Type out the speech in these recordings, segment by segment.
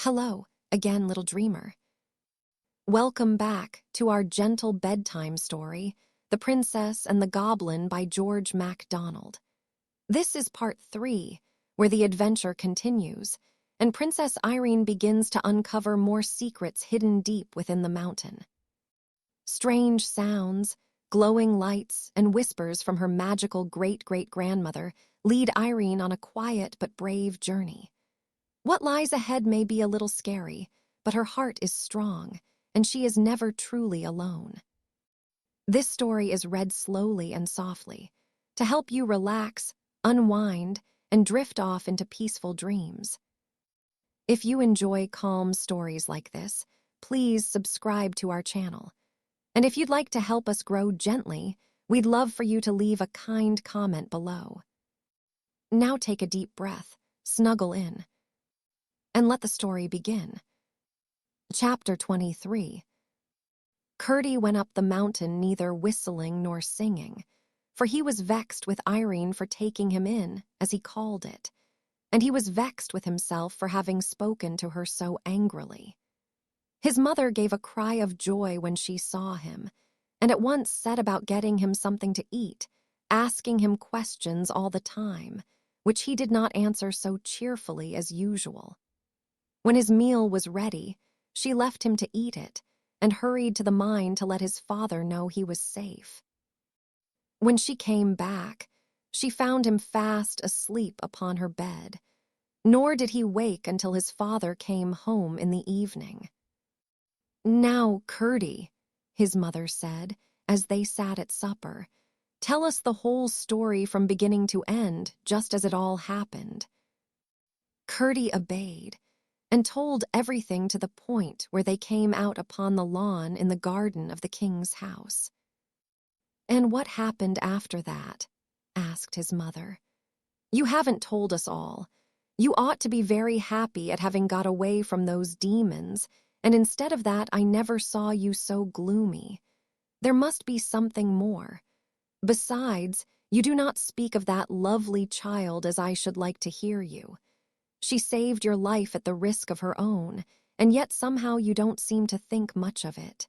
Hello, again, little dreamer. Welcome back to our gentle bedtime story, The Princess and the Goblin by George MacDonald. This is part 3, where the adventure continues, and Princess Irene begins to uncover more secrets hidden deep within the mountain. Strange sounds, glowing lights, and whispers from her magical great-great-grandmother lead Irene on a quiet but brave journey. What lies ahead may be a little scary, but her heart is strong, and she is never truly alone. This story is read slowly and softly, to help you relax, unwind, and drift off into peaceful dreams. If you enjoy calm stories like this, please subscribe to our channel. And if you'd like to help us grow gently, we'd love for you to leave a kind comment below. Now take a deep breath, snuggle in, and let the story begin. Chapter 23. Curdie went up the mountain neither whistling nor singing, for he was vexed with Irene for taking him in, as he called it, and he was vexed with himself for having spoken to her so angrily. His mother gave a cry of joy when she saw him, and at once set about getting him something to eat, asking him questions all the time, which he did not answer so cheerfully as usual. When his meal was ready, she left him to eat it and hurried to the mine to let his father know he was safe. When she came back, she found him fast asleep upon her bed, nor did he wake until his father came home in the evening. "Now, Curdie," his mother said, as they sat at supper, "tell us the whole story from beginning to end, just as it all happened." Curdie obeyed, and told everything to the point where they came out upon the lawn in the garden of the king's house. "And what happened after that?" asked his mother. "You haven't told us all. You ought to be very happy at having got away from those demons, and instead of that I never saw you so gloomy. There must be something more. Besides, you do not speak of that lovely child as I should like to hear you. She saved your life at the risk of her own, and yet somehow you don't seem to think much of it."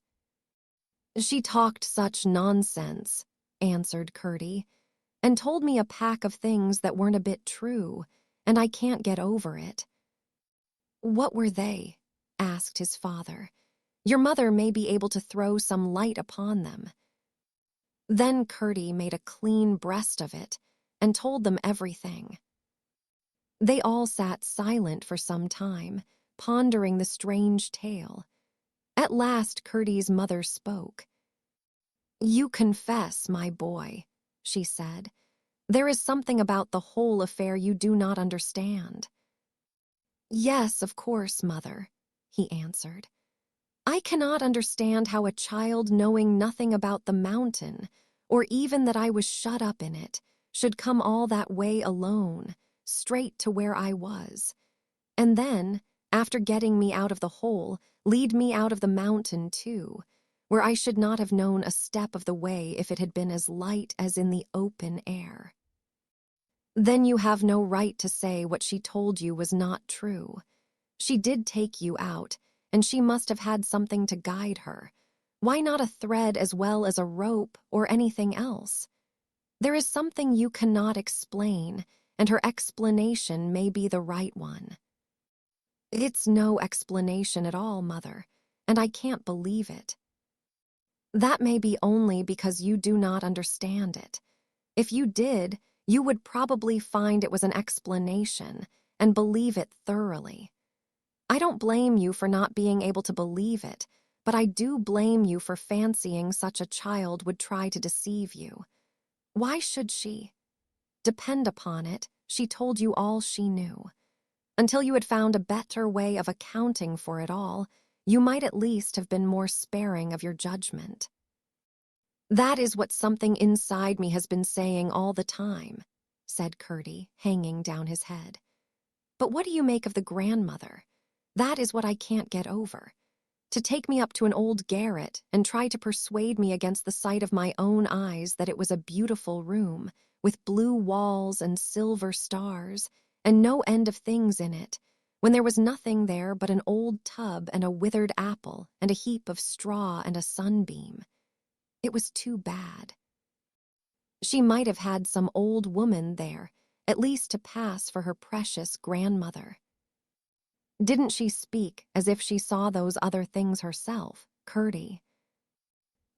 "She talked such nonsense," answered Curdie, "and told me a pack of things that weren't a bit true, and I can't get over it." "What were they?" asked his father. "Your mother may be able to throw some light upon them." Then Curdie made a clean breast of it, and told them everything. They all sat silent for some time, pondering the strange tale. At last Curdie's mother spoke. "You confess, my boy," she said. "There is something about the whole affair you do not understand." "Yes, of course, mother," he answered. "I cannot understand how a child knowing nothing about the mountain, or even that I was shut up in it, should come all that way alone, straight to where I was, and then, after getting me out of the hole, lead me out of the mountain too, where I should not have known a step of the way if it had been as light as in the open air." "Then you have no right to say what she told you was not true. She did take you out, and she must have had something to guide her. Why not a thread as well as a rope or anything else? There is something you cannot explain, and her explanation may be the right one." "It's no explanation at all, mother, and I can't believe it." "That may be only because you do not understand it. If you did, you would probably find it was an explanation and believe it thoroughly. I don't blame you for not being able to believe it, but I do blame you for fancying such a child would try to deceive you. Why should she? Depend upon it, she told you all she knew. Until you had found a better way of accounting for it all, you might at least have been more sparing of your judgment." "That is what something inside me has been saying all the time," said Curdie, hanging down his head. "But what do you make of the grandmother? That is what I can't get over. To take me up to an old garret and try to persuade me against the sight of my own eyes that it was a beautiful room, with blue walls and silver stars, and no end of things in it, when there was nothing there but an old tub and a withered apple and a heap of straw and a sunbeam. It was too bad. She might have had some old woman there, at least to pass for her precious grandmother. Didn't she speak as if she saw those other things herself, Gertie?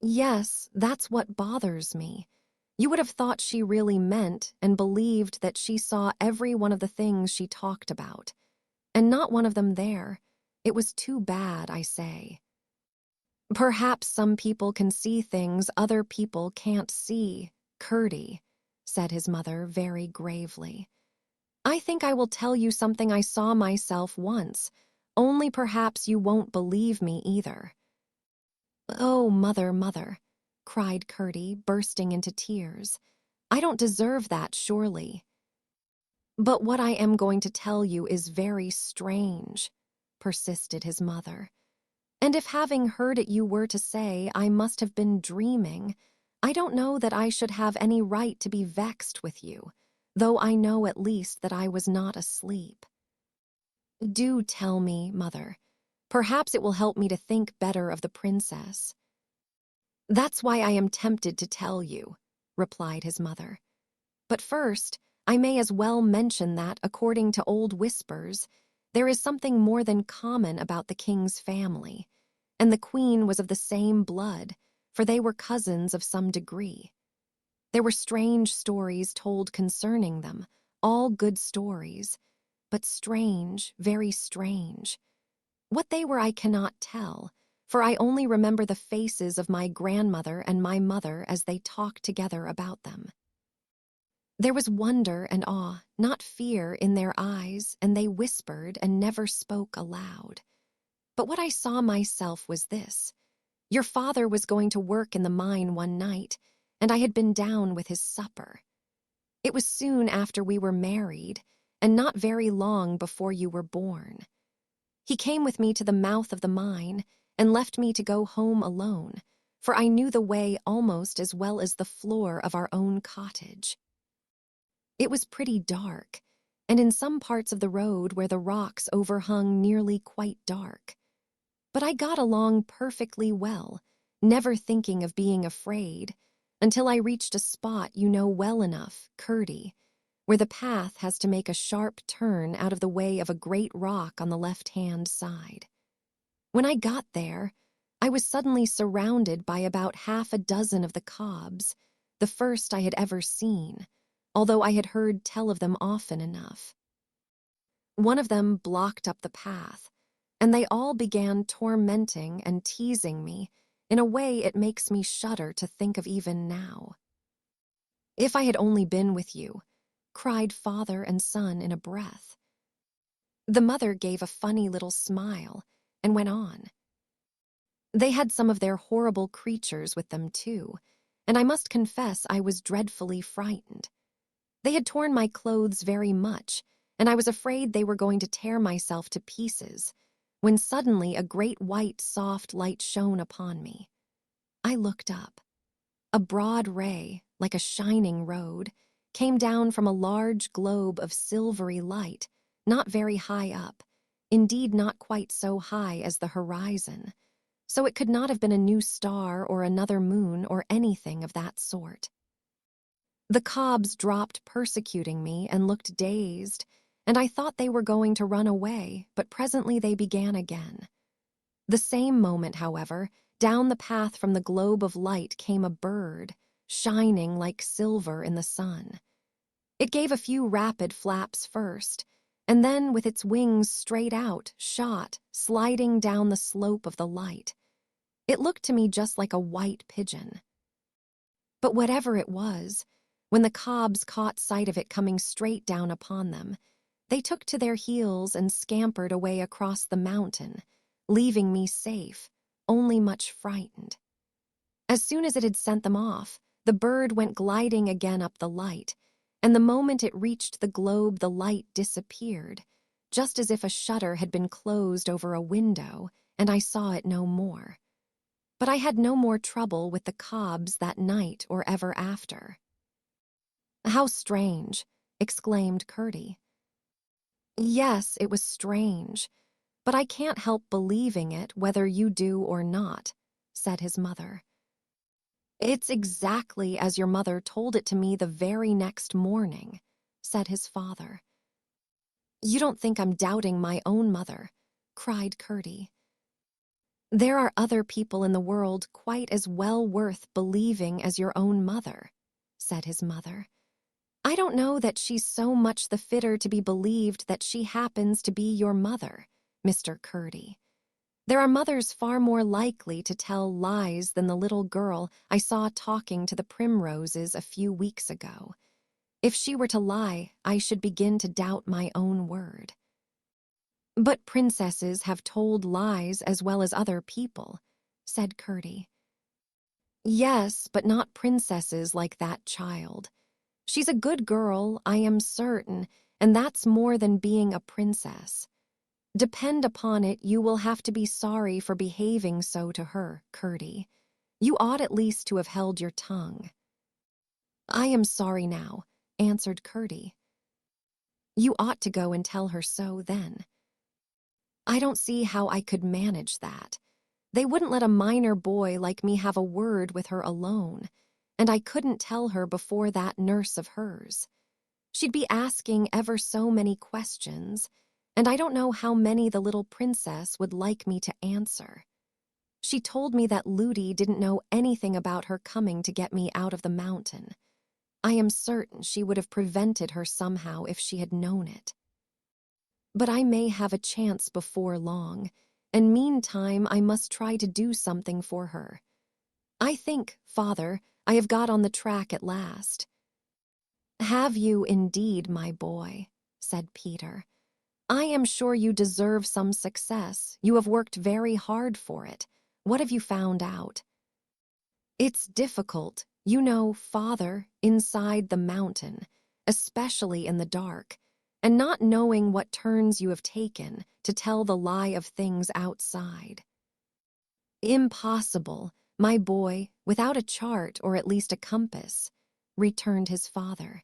Yes, that's what bothers me. You would have thought she really meant and believed that she saw every one of the things she talked about, and not one of them there. It was too bad, I say. Perhaps some people can see things other people can't see, Gertie, said his mother very gravely. I think I will tell you something I saw myself once, only perhaps you won't believe me either. Oh, mother, mother, cried Gertie, bursting into tears. I don't deserve that, surely. But what I am going to tell you is very strange, persisted his mother. And if having heard it you were to say I must have been dreaming, I don't know that I should have any right to be vexed with you, though I know at least that I was not asleep. Do tell me, mother. Perhaps it will help me to think better of the princess. That's why I am tempted to tell you, replied his mother. But first, I may as well mention that, according to old whispers, there is something more than common about the king's family, and the queen was of the same blood, for they were cousins of some degree. There were strange stories told concerning them, all good stories, but strange, very strange. What they were I cannot tell, for I only remember the faces of my grandmother and my mother as they talked together about them. There was wonder and awe, not fear, in their eyes, and they whispered and never spoke aloud. But what I saw myself was this. Your father was going to work in the mine one night, and I had been down with his supper. It was soon after we were married, and not very long before you were born. He came with me to the mouth of the mine and left me to go home alone, for I knew the way almost as well as the floor of our own cottage. It was pretty dark, and in some parts of the road where the rocks overhung nearly quite dark. But I got along perfectly well, never thinking of being afraid, until I reached a spot you know well enough, Gertie, where the path has to make a sharp turn out of the way of a great rock on the left-hand side. When I got there, I was suddenly surrounded by about half a dozen of the cobs, the first I had ever seen, although I had heard tell of them often enough. One of them blocked up the path, and they all began tormenting and teasing me in a way it makes me shudder to think of even now. If I had only been with you, cried father and son in a breath. The mother gave a funny little smile and went on. They had some of their horrible creatures with them too, and I must confess I was dreadfully frightened. They had torn my clothes very much, and I was afraid they were going to tear myself to pieces, when suddenly a great white soft light shone upon me. I looked up. A broad ray, like a shining road, came down from a large globe of silvery light, not very high up, indeed not quite so high as the horizon, so it could not have been a new star or another moon or anything of that sort. The cobs dropped persecuting me and looked dazed, and I thought they were going to run away, but presently they began again. The same moment, however, down the path from the globe of light came a bird, shining like silver in the sun. It gave a few rapid flaps first, and then, with its wings straight out, shot, sliding down the slope of the light. It looked to me just like a white pigeon. But whatever it was, when the cobs caught sight of it coming straight down upon them, they took to their heels and scampered away across the mountain, leaving me safe, only much frightened. As soon as it had sent them off, the bird went gliding again up the light, and the moment it reached the globe the light disappeared, just as if a shutter had been closed over a window, and I saw it no more. But I had no more trouble with the cobs that night or ever after. How strange, exclaimed Gertie. Yes, it was strange, but I can't help believing it whether you do or not, said his mother. It's exactly as your mother told it to me the very next morning, said his father. You don't think I'm doubting my own mother, cried Curdy. There are other people in the world quite as well worth believing as your own mother, said his mother. I don't know that she's so much the fitter to be believed that she happens to be your mother, Mr. Curdy. There are mothers far more likely to tell lies than the little girl I saw talking to the primroses a few weeks ago. If she were to lie, I should begin to doubt my own word. But princesses have told lies as well as other people, said Curdy. Yes, but not princesses like that child. She's a good girl, I am certain, and that's more than being a princess. Depend upon it, you will have to be sorry for behaving so to her, Curdy. You ought at least to have held your tongue. I am sorry now, answered Curdy. You ought to go and tell her so then. I don't see how I could manage that. They wouldn't let a minor boy like me have a word with her alone, and I couldn't tell her before that nurse of hers. She'd be asking ever so many questions, and I don't know how many the little princess would like me to answer. She told me that Ludi didn't know anything about her coming to get me out of the mountain. I am certain she would have prevented her somehow if she had known it. But I may have a chance before long, and meantime I must try to do something for her. I think, Father, I have got on the track at last. Have you indeed, my boy, said Peter. I am sure you deserve some success. You have worked very hard for it. What have you found out? It's difficult, you know, Father, inside the mountain, especially in the dark, and not knowing what turns you have taken to tell the lie of things outside. Impossible, my boy, without a chart or at least a compass, returned his father.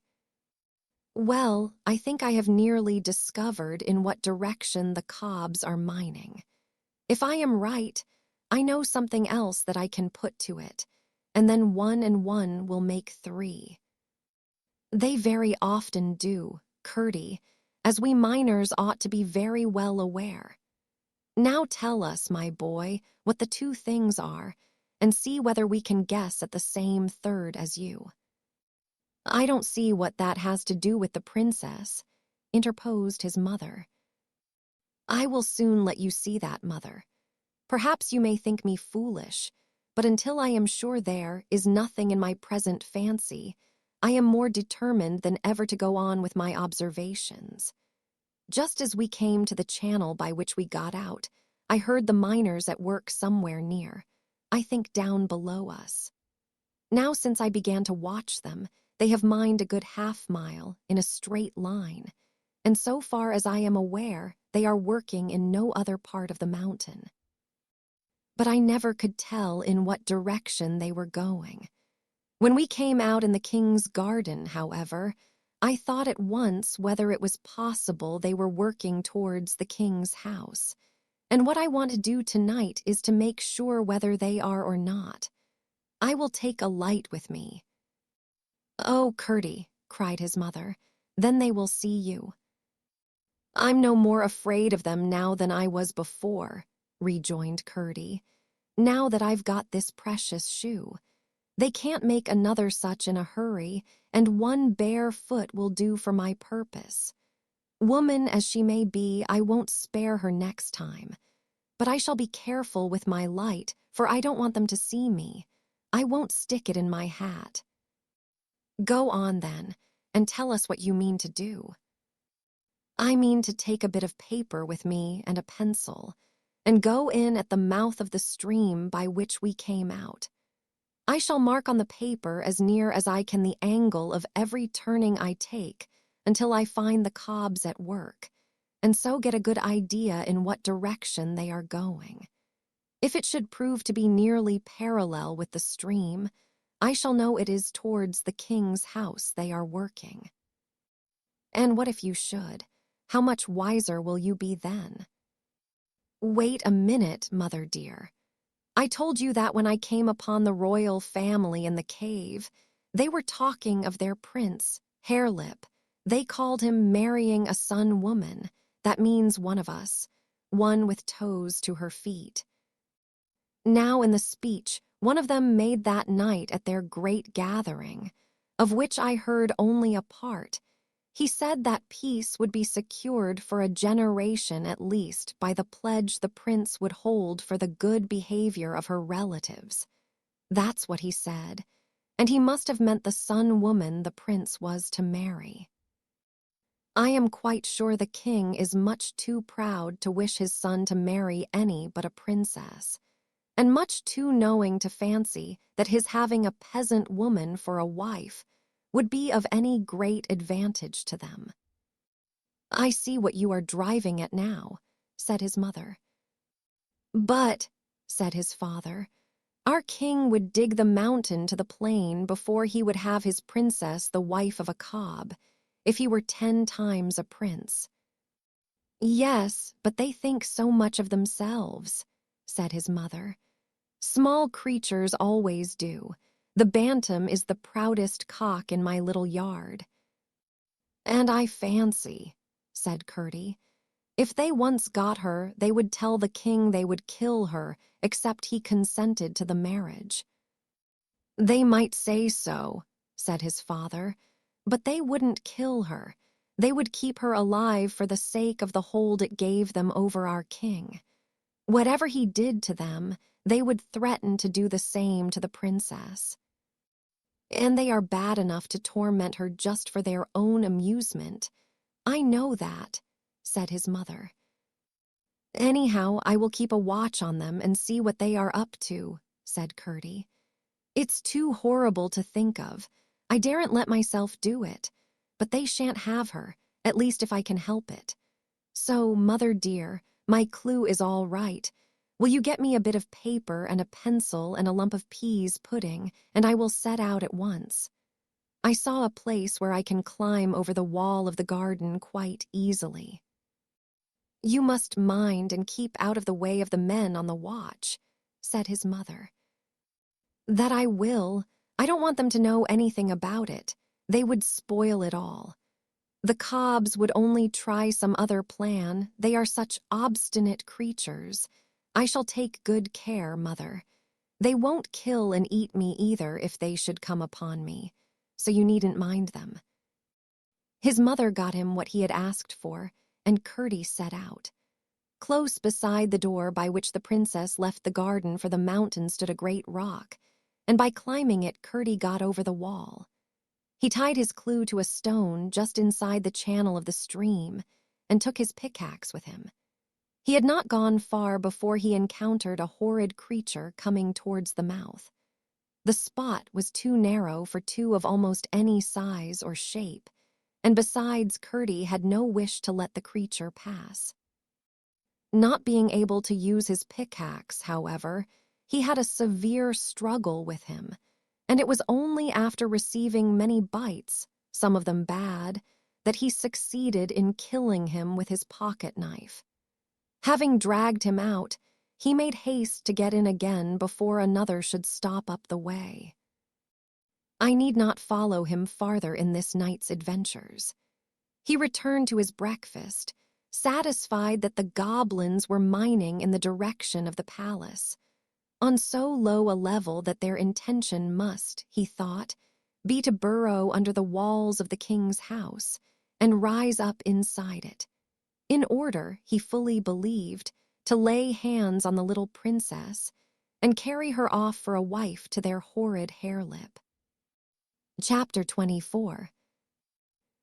Well, I think I have nearly discovered in what direction the cobs are mining. If I am right, I know something else that I can put to it, and then 1 and 1 will make 3. They very often do, Curdy, as we miners ought to be very well aware. Now tell us, my boy, what the 2 things are, and see whether we can guess at the same third as you. I don't see what that has to do with the princess, interposed his mother. I will soon let you see that, mother. Perhaps you may think me foolish, but until I am sure there is nothing in my present fancy, I am more determined than ever to go on with my observations. Just as we came to the channel by which we got out, I heard the miners at work somewhere near, I think down below us. Now since I began to watch them, they have mined a good half-mile in a straight line, and so far as I am aware, they are working in no other part of the mountain. But I never could tell in what direction they were going. When we came out in the king's garden, however, I thought at once whether it was possible they were working towards the king's house, and what I want to do tonight is to make sure whether they are or not. I will take a light with me. Oh, Curdy, cried his mother, then they will see you. I'm no more afraid of them now than I was before, rejoined Curdy, now that I've got this precious shoe. They can't make another such in a hurry, and 1 bare foot will do for my purpose. Woman as she may be, I won't spare her next time. But I shall be careful with my light, for I don't want them to see me. I won't stick it in my hat. Go on, then, and tell us what you mean to do. I mean to take a bit of paper with me and a pencil, and go in at the mouth of the stream by which we came out. I shall mark on the paper as near as I can the angle of every turning I take until I find the cobs at work, and so get a good idea in what direction they are going. If it should prove to be nearly parallel with the stream, I shall know it is towards the king's house they are working. And what if you should? how much wiser will you be then? Wait a minute, mother dear. I told you that when I came upon the royal family in the cave, they were talking of their prince, Harelip. They called him marrying a sun-woman. That means one of us, one with toes to her feet. Now in the speech, one of them made that night at their great gathering, of which I heard only a part. He said that peace would be secured for a generation at least by the pledge the prince would hold for the good behavior of her relatives. That's what he said, and he must have meant the sun-woman the prince was to marry. I am quite sure the king is much too proud to wish his son to marry any but a princess, and much too knowing to fancy that his having a peasant woman for a wife would be of any great advantage to them. I see what you are driving at now, said his mother. But, said his father, our king would dig the mountain to the plain before he would have his princess the wife of a cob, if he were 10 times a prince. Yes, but they think so much of themselves, said his mother. Small creatures always do. The bantam is the proudest cock in my little yard. And I fancy, said Curdie, if they once got her, they would tell the king they would kill her, except he consented to the marriage. They might say so, said his father, but they wouldn't kill her. They would keep her alive for the sake of the hold it gave them over our king. Whatever he did to them, they would threaten to do the same to the princess. And they are bad enough to torment her just for their own amusement. I know that, said his mother. Anyhow, I will keep a watch on them and see what they are up to, said Curdie. It's too horrible to think of. I daren't let myself do it, but they shan't have her, at least if I can help it. So, mother dear, my clue is all right. Will you get me a bit of paper and a pencil and a lump of peas pudding, and I will set out at once. I saw a place where I can climb over the wall of the garden quite easily. You must mind and keep out of the way of the men on the watch, said his mother. That I will. I don't want them to know anything about it. They would spoil it all. The Cobbs would only try some other plan. They are such obstinate creatures. I shall take good care, mother. They won't kill and eat me either if they should come upon me, so you needn't mind them. His mother got him what he had asked for, and Curdie set out. Close beside the door by which the princess left the garden for the mountain stood a great rock, and by climbing it Curdie got over the wall. He tied his clue to a stone just inside the channel of the stream and took his pickaxe with him. He had not gone far before he encountered a horrid creature coming towards the mouth. The spot was too narrow for two of almost any size or shape, and besides, Curdie had no wish to let the creature pass. Not being able to use his pickaxe, however, he had a severe struggle with him, and it was only after receiving many bites, some of them bad, that he succeeded in killing him with his pocket knife. Having dragged him out, he made haste to get in again before another should stop up the way. I need not follow him farther in this night's adventures. He returned to his breakfast, satisfied that the goblins were mining in the direction of the palace, on so low a level that their intention must, he thought, be to burrow under the walls of the king's house and rise up inside it, in order, he fully believed, to lay hands on the little princess and carry her off for a wife to their horrid Harelip. Chapter 24.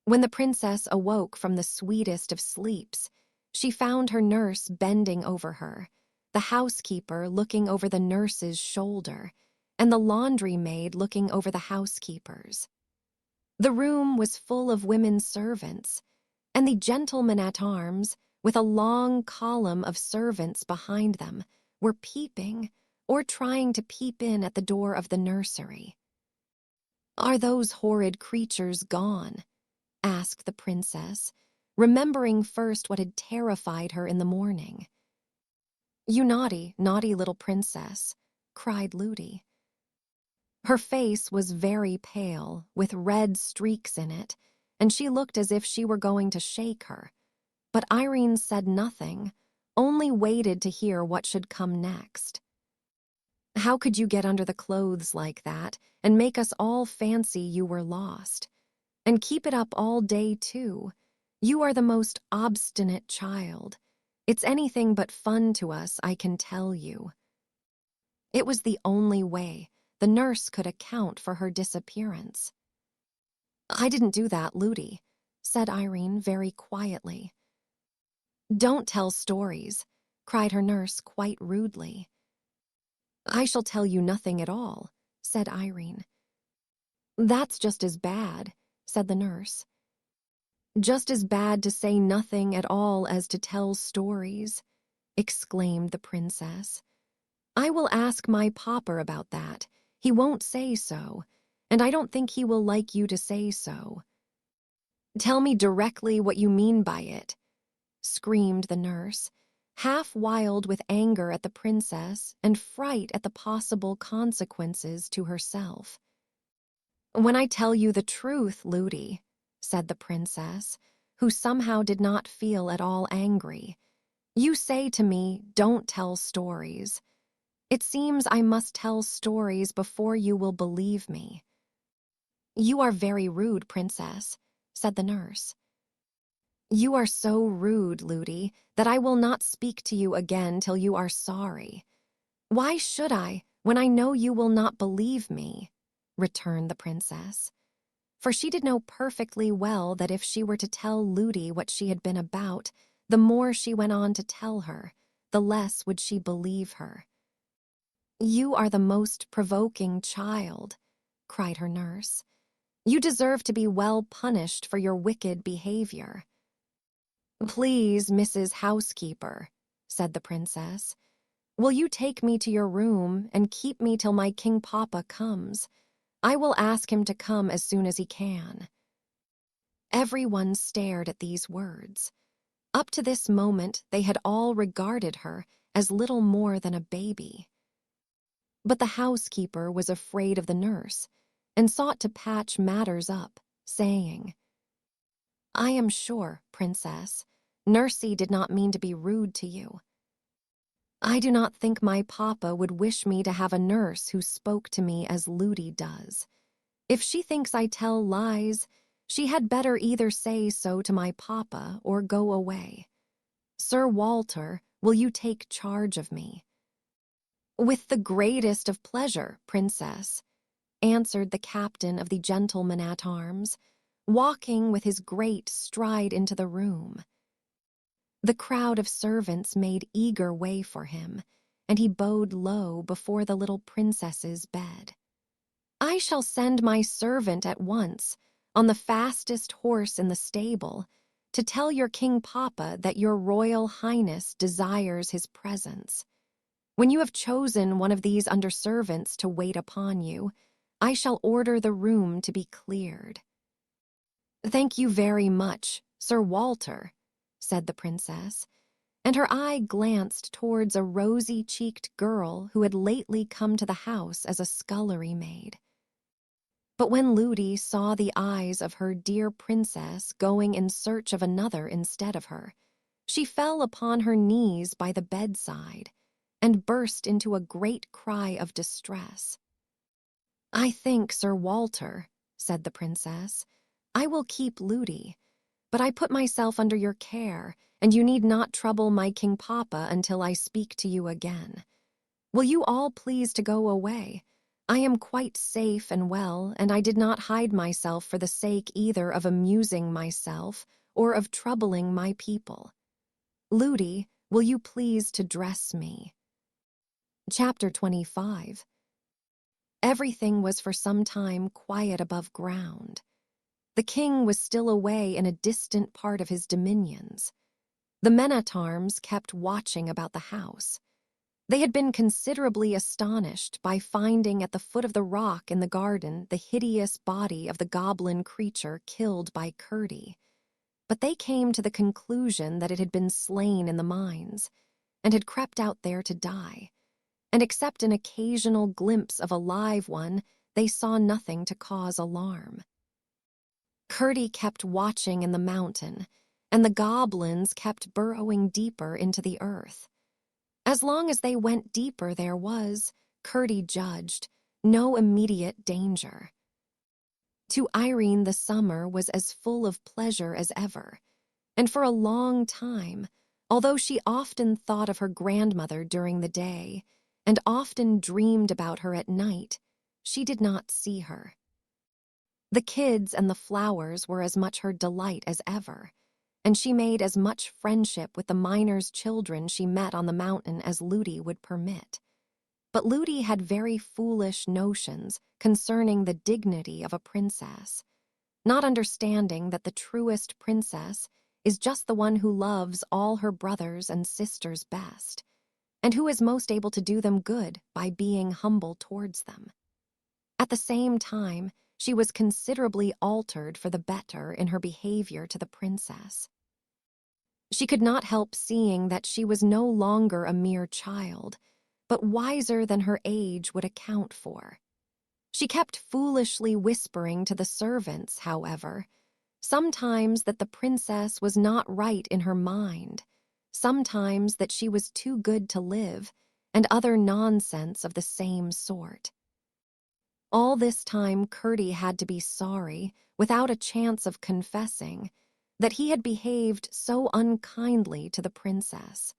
When the princess awoke from the sweetest of sleeps, she found her nurse bending over her, the housekeeper looking over the nurse's shoulder, and the laundry maid looking over the housekeeper's. The room was full of women servants, and the gentlemen-at-arms, with a long column of servants behind them, were peeping or trying to peep in at the door of the nursery. "Are those horrid creatures gone?" asked the princess, remembering first what had terrified her in the morning. "You naughty, naughty little princess," cried Ludi. Her face was very pale, with red streaks in it, and she looked as if she were going to shake her. But Irene said nothing, only waited to hear what should come next. "How could you get under the clothes like that and make us all fancy you were lost? And keep it up all day, too. You are the most obstinate child. It's anything but fun to us, I can tell you." It was the only way the nurse could account for her disappearance. "I didn't do that, Ludi," said Irene very quietly. "Don't tell stories," cried her nurse quite rudely. "I shall tell you nothing at all," said Irene. "That's just as bad," said the nurse. "Just as bad to say nothing at all as to tell stories," exclaimed the princess. "I will ask my papa about that. He won't say so, and I don't think he will like you to say so." "Tell me directly what you mean by it," screamed the nurse, half wild with anger at the princess and fright at the possible consequences to herself. "When I tell you the truth, Ludi," said the princess, who somehow did not feel at all angry, "you say to me, 'Don't tell stories.' It seems I must tell stories before you will believe me." "You are very rude, princess," said the nurse. "You are so rude, Ludi, that I will not speak to you again till you are sorry." "Why should I, when I know you will not believe me?" returned the princess. For she did know perfectly well that if she were to tell Ludi what she had been about, the more she went on to tell her, the less would she believe her. "You are the most provoking child," cried her nurse. "You deserve to be well punished for your wicked behavior." "Please, Mrs. Housekeeper," said the princess, "will you take me to your room and keep me till my King Papa comes? I will ask him to come as soon as he can." Everyone stared at these words. Up to this moment, they had all regarded her as little more than a baby. But the housekeeper was afraid of the nurse and sought to patch matters up, saying, "I am sure, princess, Nursey did not mean to be rude to you. I do not think my papa would wish me to have a nurse who spoke to me as Ludi does. If she thinks I tell lies, she had better either say so to my papa or go away. Sir Walter, will you take charge of me?" "With the greatest of pleasure, princess," answered the captain of the gentlemen-at-arms, walking with his great stride into the room. The crowd of servants made eager way for him, and he bowed low before the little princess's bed. "I shall send my servant at once, on the fastest horse in the stable, to tell your King Papa that your Royal Highness desires his presence. When you have chosen one of these under-servants to wait upon you, I shall order the room to be cleared." "Thank you very much, Sir Walter," said the princess, and her eye glanced towards a rosy-cheeked girl who had lately come to the house as a scullery maid. But when Ludi saw the eyes of her dear princess going in search of another instead of her, she fell upon her knees by the bedside and burst into a great cry of distress. "I think, Sir Walter," said the princess, "I will keep Ludi, but I put myself under your care, and you need not trouble my King Papa until I speak to you again. Will you all please to go away? I am quite safe and well, and I did not hide myself for the sake either of amusing myself or of troubling my people. Ludi, will you please to dress me?" Chapter 25. Everything was for some time quiet above ground. The king was still away in a distant part of his dominions. The men-at-arms kept watching about the house. They had been considerably astonished by finding at the foot of the rock in the garden the hideous body of the goblin creature killed by Curdie. but they came to the conclusion that it had been slain in the mines and had crept out there to die, and except an occasional glimpse of a live one, they saw nothing to cause alarm. Curdie kept watching in the mountain, and the goblins kept burrowing deeper into the earth. As long as they went deeper, there was, Curdie judged, no immediate danger. To Irene, the summer was as full of pleasure as ever, and for a long time, although she often thought of her grandmother during the day and often dreamed about her at night, she did not see her. The kids and the flowers were as much her delight as ever, and she made as much friendship with the miners' children she met on the mountain as Ludi would permit. But Ludi had very foolish notions concerning the dignity of a princess, not understanding that the truest princess is just the one who loves all her brothers and sisters best, and who is most able to do them good by being humble towards them. At the same time, she was considerably altered for the better in her behavior to the princess. She could not help seeing that she was no longer a mere child, but wiser than her age would account for. She kept foolishly whispering to the servants, however, sometimes that the princess was not right in her mind, sometimes that she was too good to live, and other nonsense of the same sort. All this time Curdie had to be sorry, without a chance of confessing, that he had behaved so unkindly to the princess.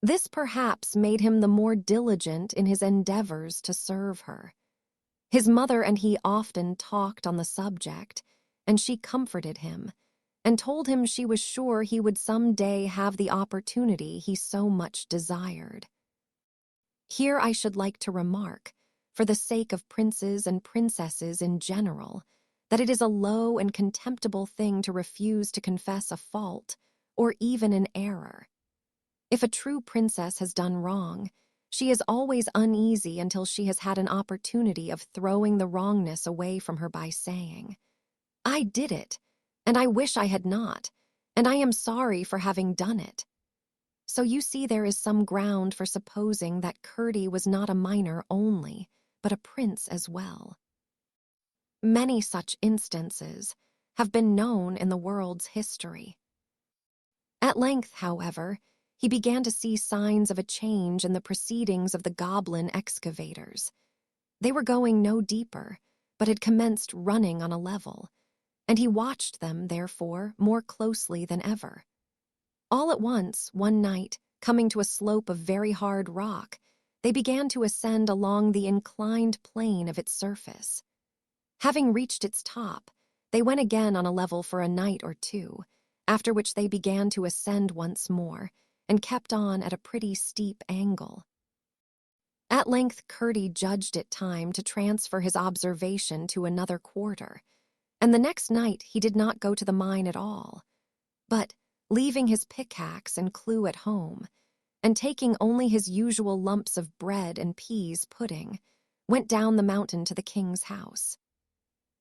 This perhaps made him the more diligent in his endeavors to serve her. His mother and he often talked on the subject, and she comforted him, and told him she was sure he would some day have the opportunity he so much desired. Here I should like to remark, for the sake of princes and princesses in general, that it is a low and contemptible thing to refuse to confess a fault, or even an error. If a true princess has done wrong, she is always uneasy until she has had an opportunity of throwing the wrongness away from her by saying, "I did it, and I wish I had not, and I am sorry for having done it." So you see there is some ground for supposing that Curdie was not a miner only, but a prince as well. Many such instances have been known in the world's history. At length, however, he began to see signs of a change in the proceedings of the Goblin excavators. They were going no deeper, but had commenced running on a level, and he watched them, therefore, more closely than ever. All at once, one night, coming to a slope of very hard rock, they began to ascend along the inclined plane of its surface. Having reached its top, they went again on a level for a night or two, after which they began to ascend once more, and kept on at a pretty steep angle. At length Curdie judged it time to transfer his observation to another quarter, and the next night he did not go to the mine at all, but, leaving his pickaxe and clue at home, and taking only his usual lumps of bread and peas pudding, went down the mountain to the king's house.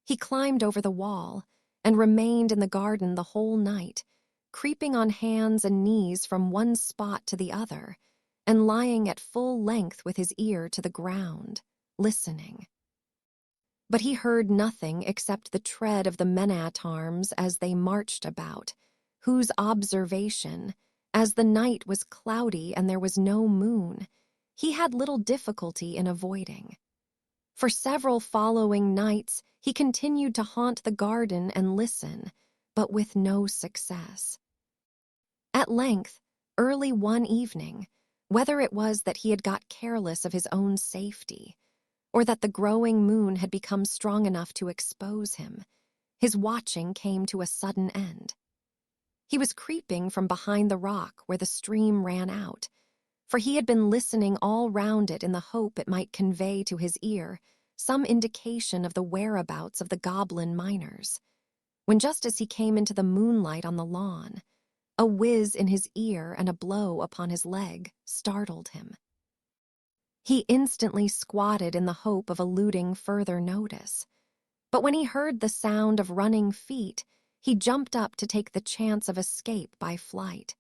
He climbed over the wall and remained in the garden the whole night, creeping on hands and knees from one spot to the other, and lying at full length with his ear to the ground, listening. But he heard nothing except the tread of the men-at-arms as they marched about, whose observation, as the night was cloudy and there was no moon, he had little difficulty in avoiding. For several following nights he continued to haunt the garden and listen, but with no success. At length, early one evening, whether it was that he had got careless of his own safety, or that the growing moon had become strong enough to expose him, his watching came to a sudden end. He was creeping from behind the rock where the stream ran out, for he had been listening all round it in the hope it might convey to his ear some indication of the whereabouts of the Goblin miners, when just as he came into the moonlight on the lawn, a whiz in his ear and a blow upon his leg startled him. He instantly squatted in the hope of eluding further notice, but when he heard the sound of running feet, he jumped up to take the chance of escape by flight.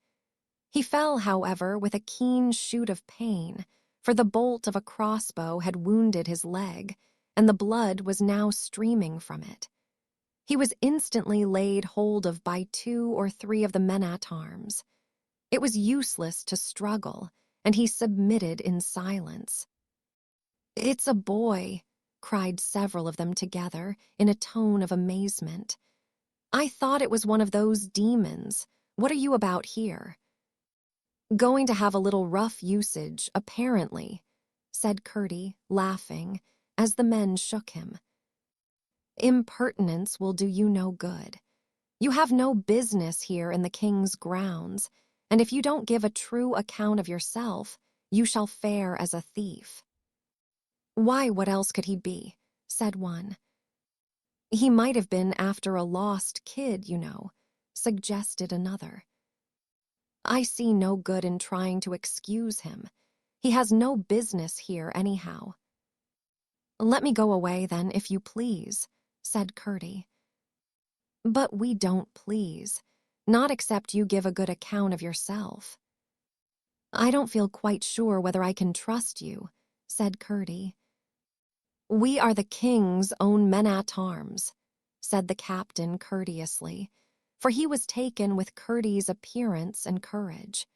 He fell, however, with a keen shoot of pain, for the bolt of a crossbow had wounded his leg, and the blood was now streaming from it. He was instantly laid hold of by 2 or 3 of the men-at-arms. It was useless to struggle, and he submitted in silence. "It's a boy," cried several of them together in a tone of amazement. "I thought it was one of those demons. What are you about here?" "Going to have a little rough usage, apparently," said Curdie, laughing, as the men shook him. "Impertinence will do you no good. You have no business here in the king's grounds, and if you don't give a true account of yourself, you shall fare as a thief." "Why, what else could he be?" said one. "He might have been after a lost kid, you know," suggested another. "I see no good in trying to excuse him. He has no business here anyhow." "Let me go away, then, if you please," said Curdie. "But we don't please, not except you give a good account of yourself." "I don't feel quite sure whether I can trust you," said Curdie. "We are the king's own men-at-arms," said the captain courteously, for he was taken with Curdie's appearance and courage.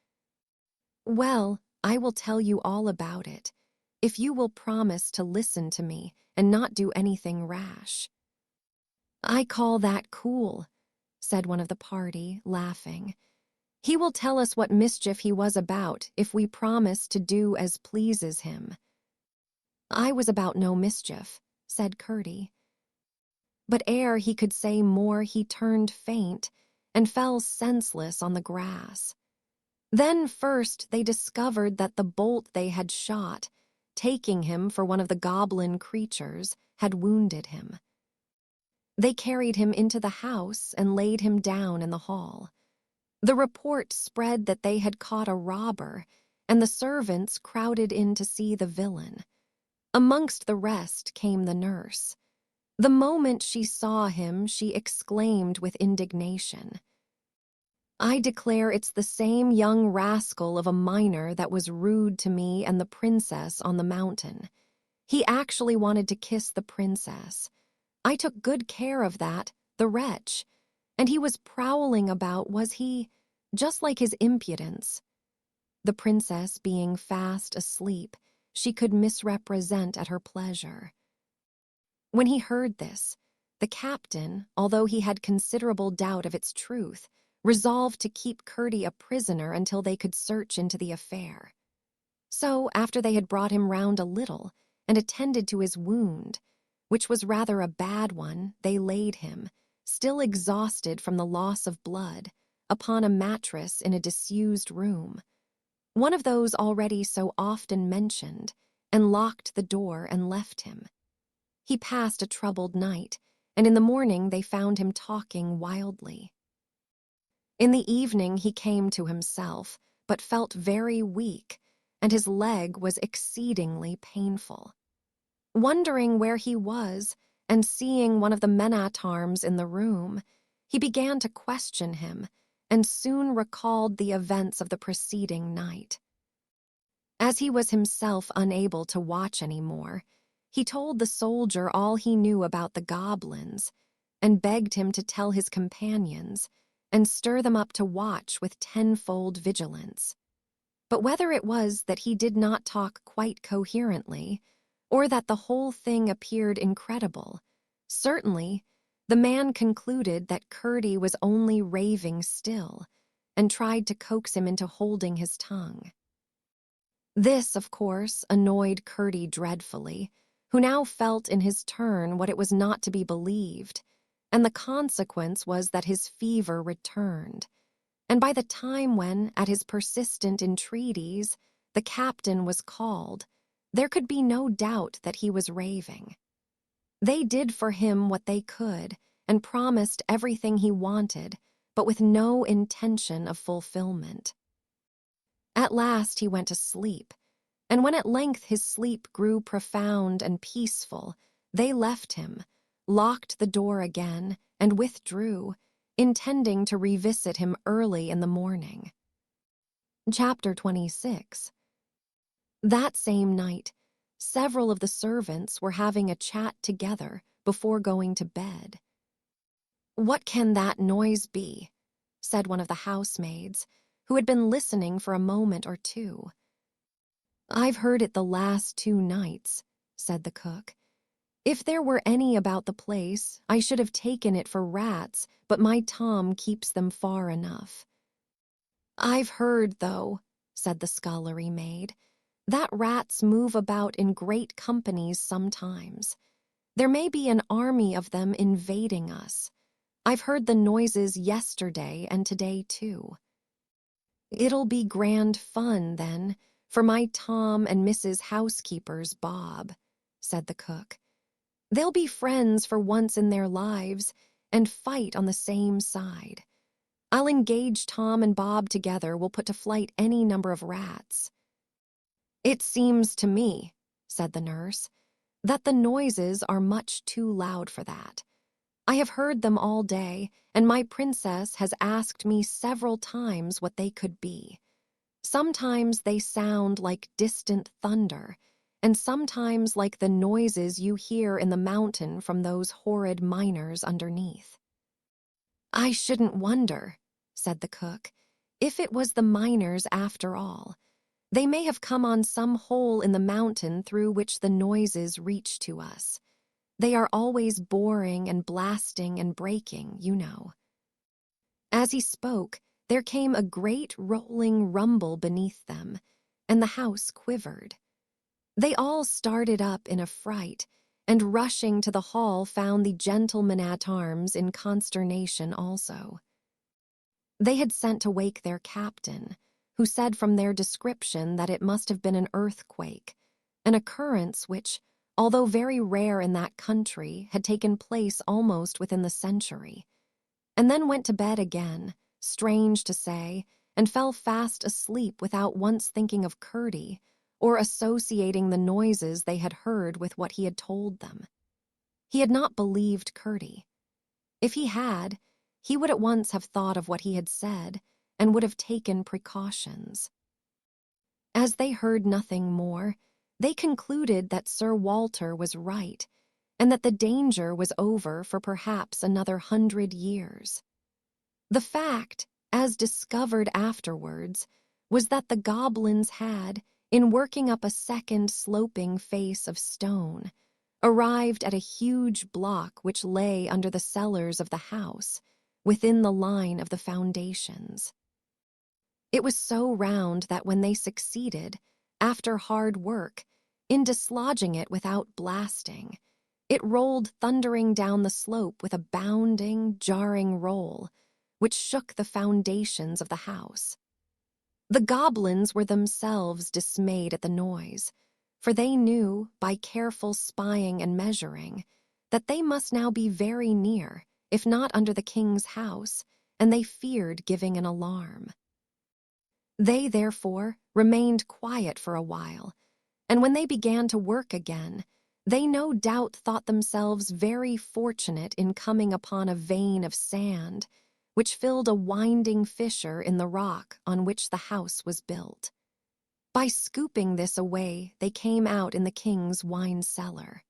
"Well, I will tell you all about it, if you will promise to listen to me and not do anything rash." "I call that cool," said one of the party, laughing. "He will tell us what mischief he was about if we promise to do as pleases him." "I was about no mischief," said Curdie. But ere he could say more, he turned faint and fell senseless on the grass. Then first they discovered that the bolt they had shot, taking him for one of the goblin creatures, had wounded him. They carried him into the house and laid him down in the hall. The report spread that they had caught a robber, and the servants crowded in to see the villain. Amongst the rest came the nurse. The moment she saw him, she exclaimed with indignation, "I declare it's the same young rascal of a miner that was rude to me and the princess on the mountain. He actually wanted to kiss the princess. I took good care of that, the wretch. And he was prowling about, was he, just like his impudence." The princess being fast asleep, she could misrepresent at her pleasure. When he heard this, the captain, although he had considerable doubt of its truth, resolved to keep Curdie a prisoner until they could search into the affair. So, after they had brought him round a little and attended to his wound, which was rather a bad one, they laid him, still exhausted from the loss of blood, upon a mattress in a disused room, one of those already so often mentioned, and locked the door and left him. He passed a troubled night, and in the morning they found him talking wildly. In the evening he came to himself, but felt very weak, and his leg was exceedingly painful. Wondering where he was, and seeing one of the men-at-arms in the room, he began to question him, and soon recalled the events of the preceding night. As he was himself unable to watch any more, he told the soldier all he knew about the goblins, and begged him to tell his companions, and stir them up to watch with tenfold vigilance. But whether it was that he did not talk quite coherently, or that the whole thing appeared incredible, certainly the man concluded that Curdie was only raving still, and tried to coax him into holding his tongue. This, of course, annoyed Curdie dreadfully, who now felt in his turn what it was not to be believed, and the consequence was that his fever returned, and by the time when, at his persistent entreaties, the captain was called, there could be no doubt that he was raving. They did for him what they could, and promised everything he wanted, but with no intention of fulfillment. At last he went to sleep, and when at length his sleep grew profound and peaceful, they left him, locked the door again, and withdrew, intending to revisit him early in the morning. Chapter 26. That same night, several of the servants were having a chat together before going to bed. "What can that noise be?" said one of the housemaids, who had been listening for a moment or two. "I've heard it the last 2 nights," said the cook. "If there were any about the place, I should have taken it for rats, but my Tom keeps them far enough." "I've heard, though," said the scullery maid, "that rats move about in great companies sometimes. There may be an army of them invading us. I've heard the noises yesterday and today, too." "It'll be grand fun, then, for my Tom and Mrs. Housekeeper's Bob," said the cook. "They'll be friends for once in their lives and fight on the same side. I'll engage Tom and Bob together will put to flight any number of rats." "It seems to me," said the nurse, "that the noises are much too loud for that. I have heard them all day, and my princess has asked me several times what they could be. Sometimes they sound like distant thunder, and sometimes like the noises you hear in the mountain from those horrid miners underneath." "I shouldn't wonder," said the cook, "if it was the miners after all. They may have come on some hole in the mountain through which the noises reach to us. They are always boring and blasting and breaking, you know." As he spoke, there came a great rolling rumble beneath them, and the house quivered. They all started up in a fright, and rushing to the hall found the gentlemen-at-arms in consternation also. They had sent to wake their captain, who said from their description that it must have been an earthquake, an occurrence which, although very rare in that country, had taken place almost within the century, and then went to bed again, strange to say, and fell fast asleep without once thinking of Curdie, or associating the noises they had heard with what he had told them. He had not believed Curdie. If he had, he would at once have thought of what he had said, and would have taken precautions. As they heard nothing more, they concluded that Sir Walter was right, and that the danger was over for perhaps another 100 years. The fact, as discovered afterwards, was that the goblins had, in working up a second sloping face of stone, arrived at a huge block which lay under the cellars of the house, within the line of the foundations. It was so round that when they succeeded, after hard work, in dislodging it without blasting, it rolled thundering down the slope with a bounding, jarring roll, which shook the foundations of the house. The goblins were themselves dismayed at the noise, for they knew, by careful spying and measuring, that they must now be very near, if not under the king's house, and they feared giving an alarm. They, therefore, remained quiet for a while, and when they began to work again, they no doubt thought themselves very fortunate in coming upon a vein of sand, which filled a winding fissure in the rock on which the house was built. By scooping this away, they came out in the king's wine cellar.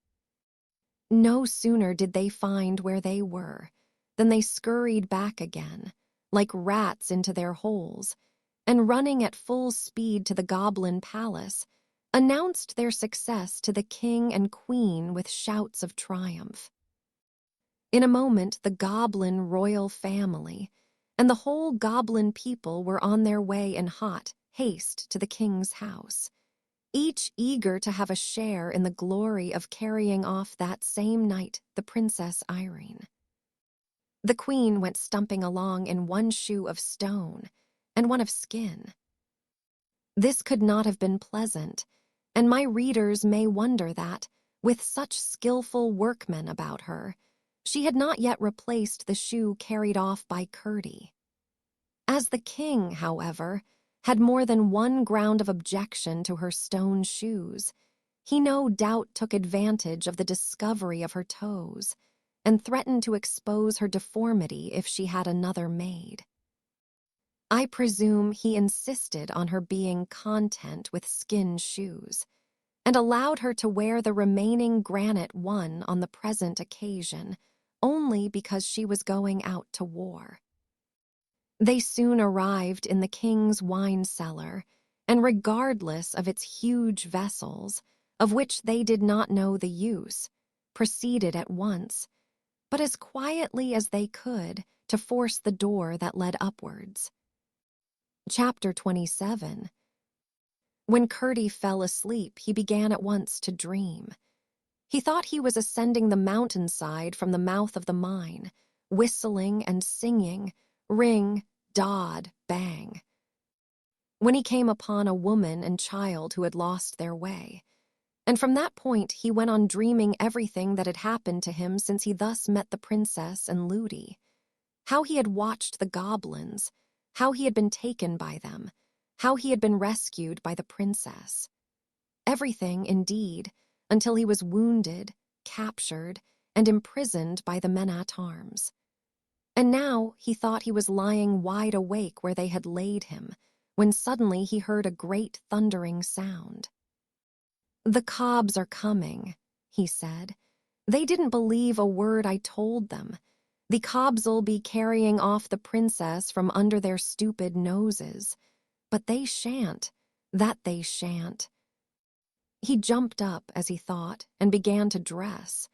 No sooner did they find where they were than they scurried back again, like rats into their holes, and running at full speed to the Goblin Palace, announced their success to the king and queen with shouts of triumph. In a moment, the Goblin royal family and the whole Goblin people were on their way in hot haste to the king's house, each eager to have a share in the glory of carrying off that same night the Princess Irene. The queen went stumping along in one shoe of stone and one of skin. This could not have been pleasant, and my readers may wonder that, with such skillful workmen about her, she had not yet replaced the shoe carried off by Curdie. As the king, however, had more than one ground of objection to her stone shoes, he no doubt took advantage of the discovery of her toes, and threatened to expose her deformity if she had another made. I presume he insisted on her being content with skin shoes, and allowed her to wear the remaining granite one on the present occasion, only because she was going out to war. They soon arrived in the king's wine cellar, and regardless of its huge vessels, of which they did not know the use, proceeded at once, but as quietly as they could, to force the door that led upwards. Chapter 27. When Curdie fell asleep, he began at once to dream. He thought he was ascending the mountainside from the mouth of the mine, whistling and singing, ring, dod, bang, when he came upon a woman and child who had lost their way. And from that point he went on dreaming everything that had happened to him since he thus met the princess and Ludi. How he had watched the goblins, how he had been taken by them, how he had been rescued by the princess. Everything, indeed, until he was wounded, captured, and imprisoned by the men-at-arms. And now he thought he was lying wide awake where they had laid him, when suddenly he heard a great thundering sound. "The cobs are coming," he said. "They didn't believe a word I told them. The cobs'll be carrying off the princess from under their stupid noses. But they shan't, that they shan't." He jumped up, as he thought, and began to dress,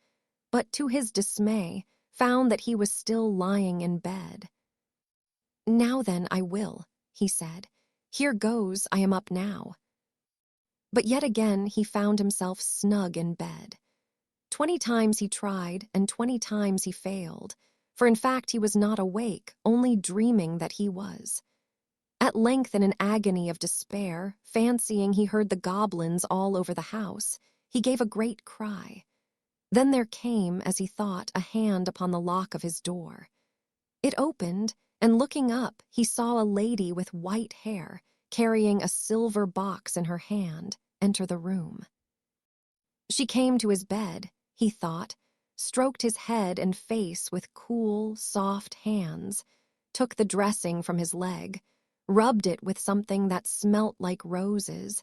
but to his dismay found that he was still lying in bed. "Now then, I will," he said. "Here goes, I am up now." But yet again he found himself snug in bed. 20 times he tried, and 20 times he failed, for in fact he was not awake, only dreaming that he was. At length, in an agony of despair, fancying he heard the goblins all over the house, he gave a great cry. Then there came, as he thought, a hand upon the lock of his door. It opened, and looking up, he saw a lady with white hair, carrying a silver box in her hand, enter the room. She came to his bed, he thought, stroked his head and face with cool, soft hands, took the dressing from his leg, rubbed it with something that smelt like roses,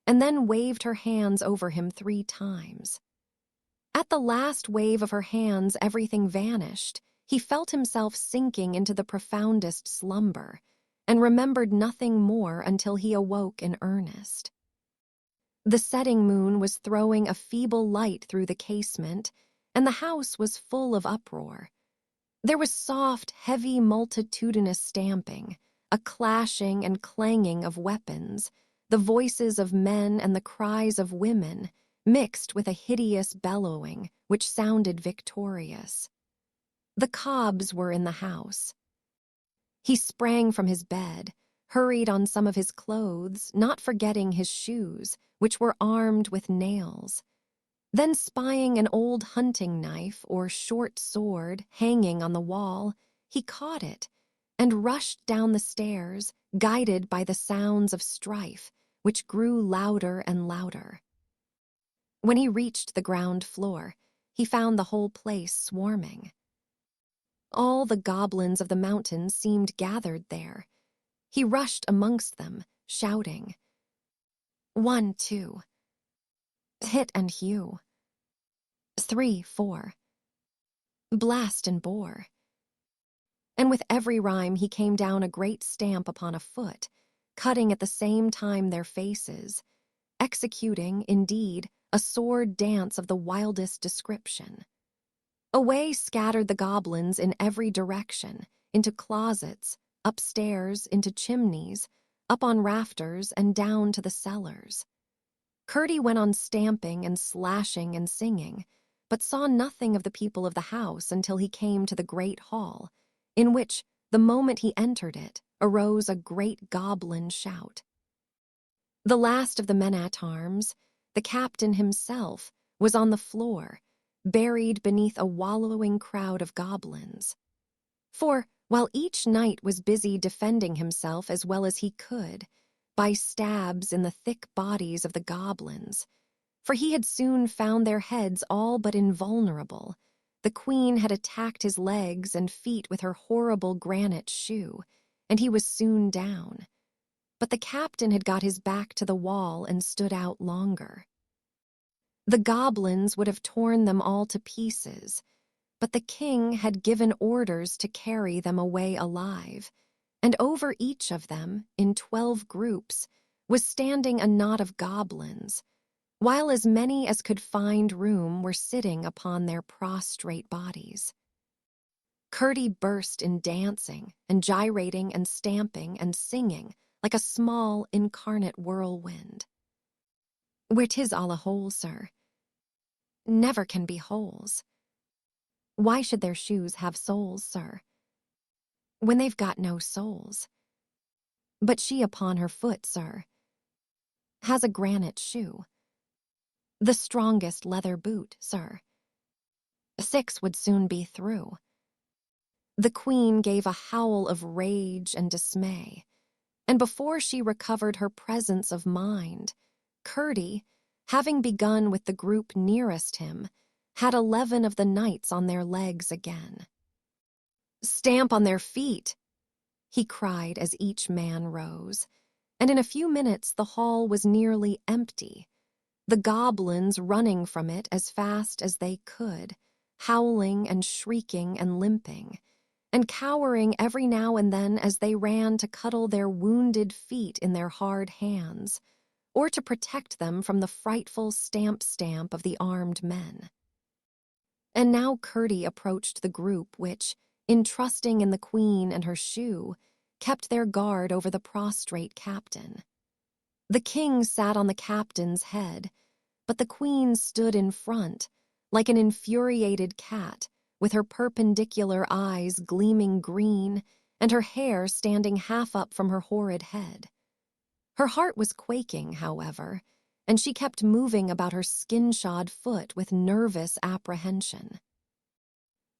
and then waved her hands over him 3 times. At the last wave of her hands, everything vanished. He felt himself sinking into the profoundest slumber, and remembered nothing more until he awoke in earnest. The setting moon was throwing a feeble light through the casement, and the house was full of uproar. There was soft, heavy, multitudinous stamping, a clashing and clanging of weapons, the voices of men and the cries of women, mixed with a hideous bellowing which sounded victorious. The cobs were in the house. He sprang from his bed, hurried on some of his clothes, not forgetting his shoes, which were armed with nails. Then, spying an old hunting knife or short sword hanging on the wall, he caught it and rushed down the stairs, guided by the sounds of strife, which grew louder and louder. When he reached the ground floor, he found the whole place swarming. All the goblins of the mountains seemed gathered there. He rushed amongst them, shouting, "1, 2, hit and hew. 3, 4, blast and bore." And with every rhyme he came down a great stamp upon a foot, cutting at the same time their faces, executing, indeed, a sword dance of the wildest description. Away scattered the goblins in every direction, into closets, upstairs, into chimneys, up on rafters, and down to the cellars. Curdie went on stamping and slashing and singing, but saw nothing of the people of the house until he came to the great hall, in which, the moment he entered it, arose a great goblin shout. The last of the men-at-arms, the captain himself, was on the floor, buried beneath a wallowing crowd of goblins. For, while each knight was busy defending himself as well as he could, by stabs in the thick bodies of the goblins, for he had soon found their heads all but invulnerable, The queen had attacked his legs and feet with her horrible granite shoe, and he was soon down. But the captain had got his back to the wall and stood out longer. The goblins would have torn them all to pieces, but the king had given orders to carry them away alive, and over each of them, in 12 groups, was standing a knot of goblins, while as many as could find room were sitting upon their prostrate bodies. Curdie burst in dancing and gyrating and stamping and singing like a small incarnate whirlwind. "Where 'tis all a hole, sir, never can be holes. Why should their shoes have soles, sir, when they've got no soles? But she upon her foot, sir, has a granite shoe, the strongest leather boot, sir. 6 would soon be through." The queen gave a howl of rage and dismay, and before she recovered her presence of mind, Curdie, having begun with the group nearest him, had 11 of the knights on their legs again. "Stamp on their feet!" he cried as each man rose, and in a few minutes the hall was nearly empty, the goblins running from it as fast as they could, howling and shrieking and limping, and cowering every now and then as they ran to cuddle their wounded feet in their hard hands, or to protect them from the frightful stamp of the armed men. And now Curdie approached the group which, entrusting in the queen and her shoe, kept their guard over the prostrate captain. The king sat on the captain's head, but the queen stood in front, like an infuriated cat, with her perpendicular eyes gleaming green and her hair standing half up from her horrid head. Her heart was quaking, however, and she kept moving about her skin-shod foot with nervous apprehension.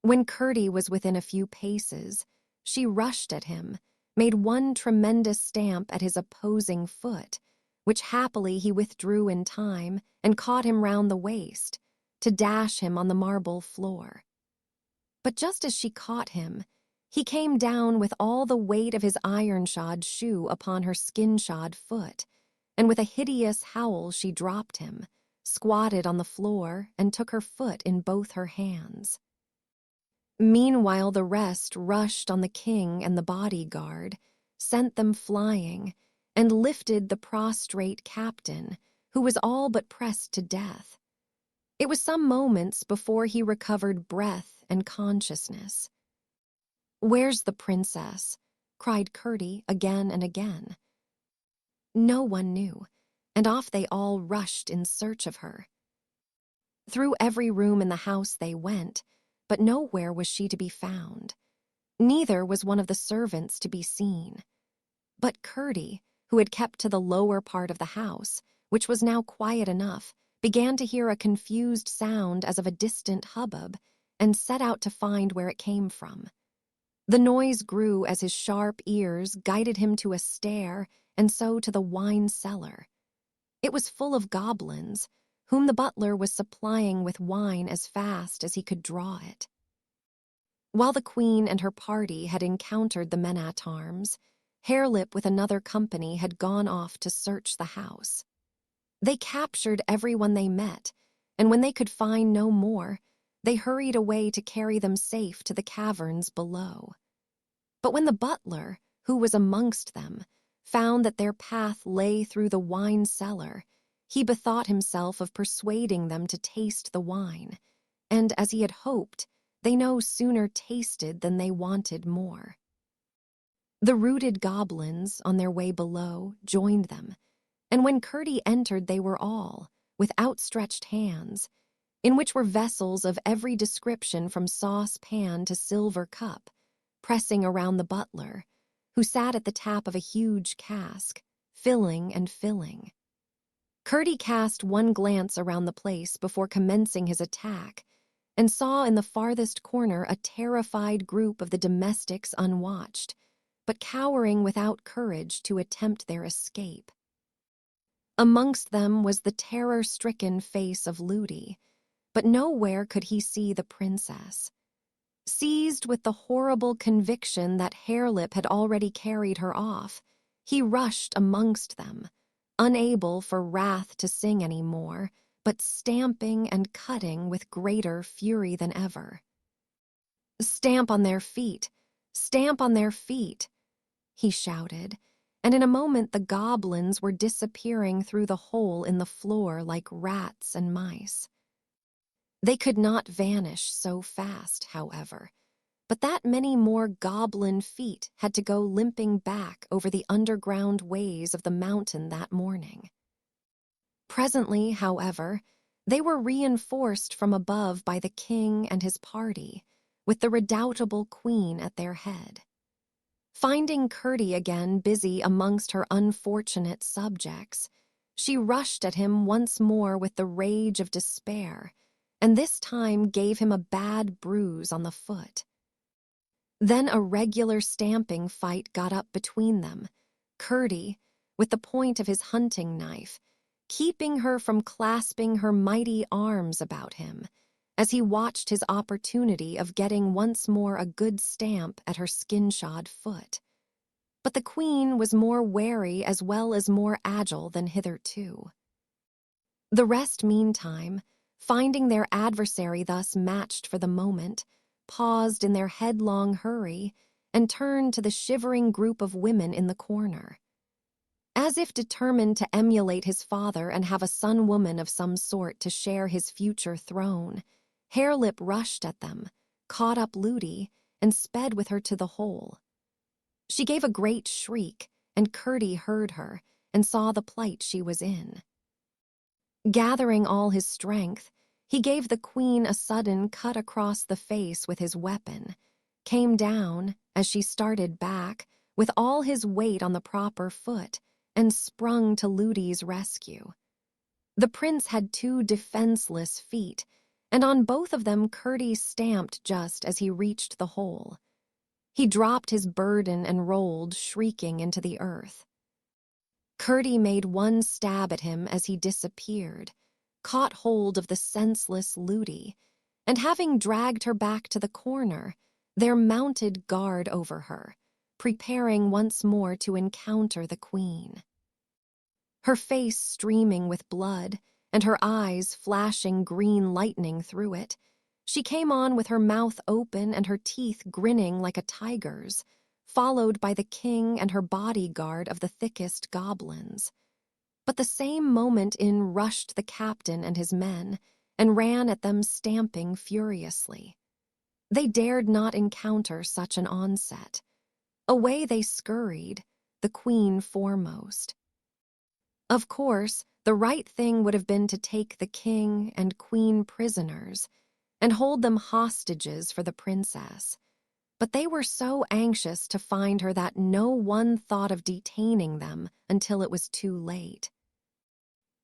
When Curdie was within a few paces, she rushed at him, made one tremendous stamp at his opposing foot, which happily he withdrew in time and caught him round the waist, to dash him on the marble floor. But just as she caught him, he came down with all the weight of his iron-shod shoe upon her skin-shod foot, and with a hideous howl she dropped him, squatted on the floor, and took her foot in both her hands. Meanwhile the rest rushed on the king and the bodyguard, sent them flying, and lifted the prostrate captain, who was all but pressed to death. It was some moments before he recovered breath and consciousness. "Where's the princess?" cried Curdie again and again. No one knew, and off they all rushed in search of her. Through every room in the house they went, but nowhere was she to be found. Neither was one of the servants to be seen. But Curdie, who had kept to the lower part of the house, which was now quiet enough, began to hear a confused sound as of a distant hubbub, and set out to find where it came from. The noise grew as his sharp ears guided him to a stair, and so to the wine cellar. It was full of goblins, whom the butler was supplying with wine as fast as he could draw it. While the queen and her party had encountered the men-at-arms, Harelip with another company had gone off to search the house. They captured everyone they met, and when they could find no more, they hurried away to carry them safe to the caverns below. But when the butler, who was amongst them, found that their path lay through the wine cellar, he bethought himself of persuading them to taste the wine, and, as he had hoped, they no sooner tasted than they wanted more. The rooted goblins, on their way below, joined them, and when Curdie entered they were all, with outstretched hands, in which were vessels of every description from saucepan to silver cup, pressing around the butler, who sat at the tap of a huge cask, filling and filling. Curdie cast one glance around the place before commencing his attack, and saw in the farthest corner a terrified group of the domestics unwatched, but cowering without courage to attempt their escape. Amongst them was the terror-stricken face of Ludi, but nowhere could he see the princess. Seized with the horrible conviction that Harelip had already carried her off, he rushed amongst them, unable for wrath to sing any more, but stamping and cutting with greater fury than ever. "Stamp on their feet! Stamp on their feet!" he shouted, and in a moment the goblins were disappearing through the hole in the floor like rats and mice. They could not vanish so fast, however, but that many more goblin feet had to go limping back over the underground ways of the mountain that morning. Presently, however, they were reinforced from above by the king and his party, with the redoubtable queen at their head. Finding Curdie again busy amongst her unfortunate subjects, she rushed at him once more with the rage of despair, and this time gave him a bad bruise on the foot. Then a regular stamping fight got up between them, Curdie, with the point of his hunting knife, keeping her from clasping her mighty arms about him, as he watched his opportunity of getting once more a good stamp at her skin-shod foot. But the queen was more wary as well as more agile than hitherto. The rest, meantime, finding their adversary thus matched for the moment, paused in their headlong hurry and turned to the shivering group of women in the corner. As if determined to emulate his father and have a son-woman of some sort to share his future throne, Harelip rushed at them, caught up Ludi, and sped with her to the hole. She gave a great shriek, and Curdie heard her and saw the plight she was in. Gathering all his strength, he gave the queen a sudden cut across the face with his weapon, came down, as she started back, with all his weight on the proper foot, and sprung to Ludi's rescue. The prince had 2 defenseless feet, and on both of them Curdie stamped just as he reached the hole. He dropped his burden and rolled, shrieking, into the earth. Curdie made one stab at him as he disappeared, caught hold of the senseless Ludi, and having dragged her back to the corner, there mounted guard over her, preparing once more to encounter the queen. Her face streaming with blood, and her eyes flashing green lightning through it, she came on with her mouth open and her teeth grinning like a tiger's, followed by the king and her bodyguard of the thickest goblins. But the same moment in rushed the captain and his men, and ran at them stamping furiously. They dared not encounter such an onset. Away they scurried, the queen foremost. Of course, the right thing would have been to take the king and queen prisoners and hold them hostages for the princess, but they were so anxious to find her that no one thought of detaining them until it was too late.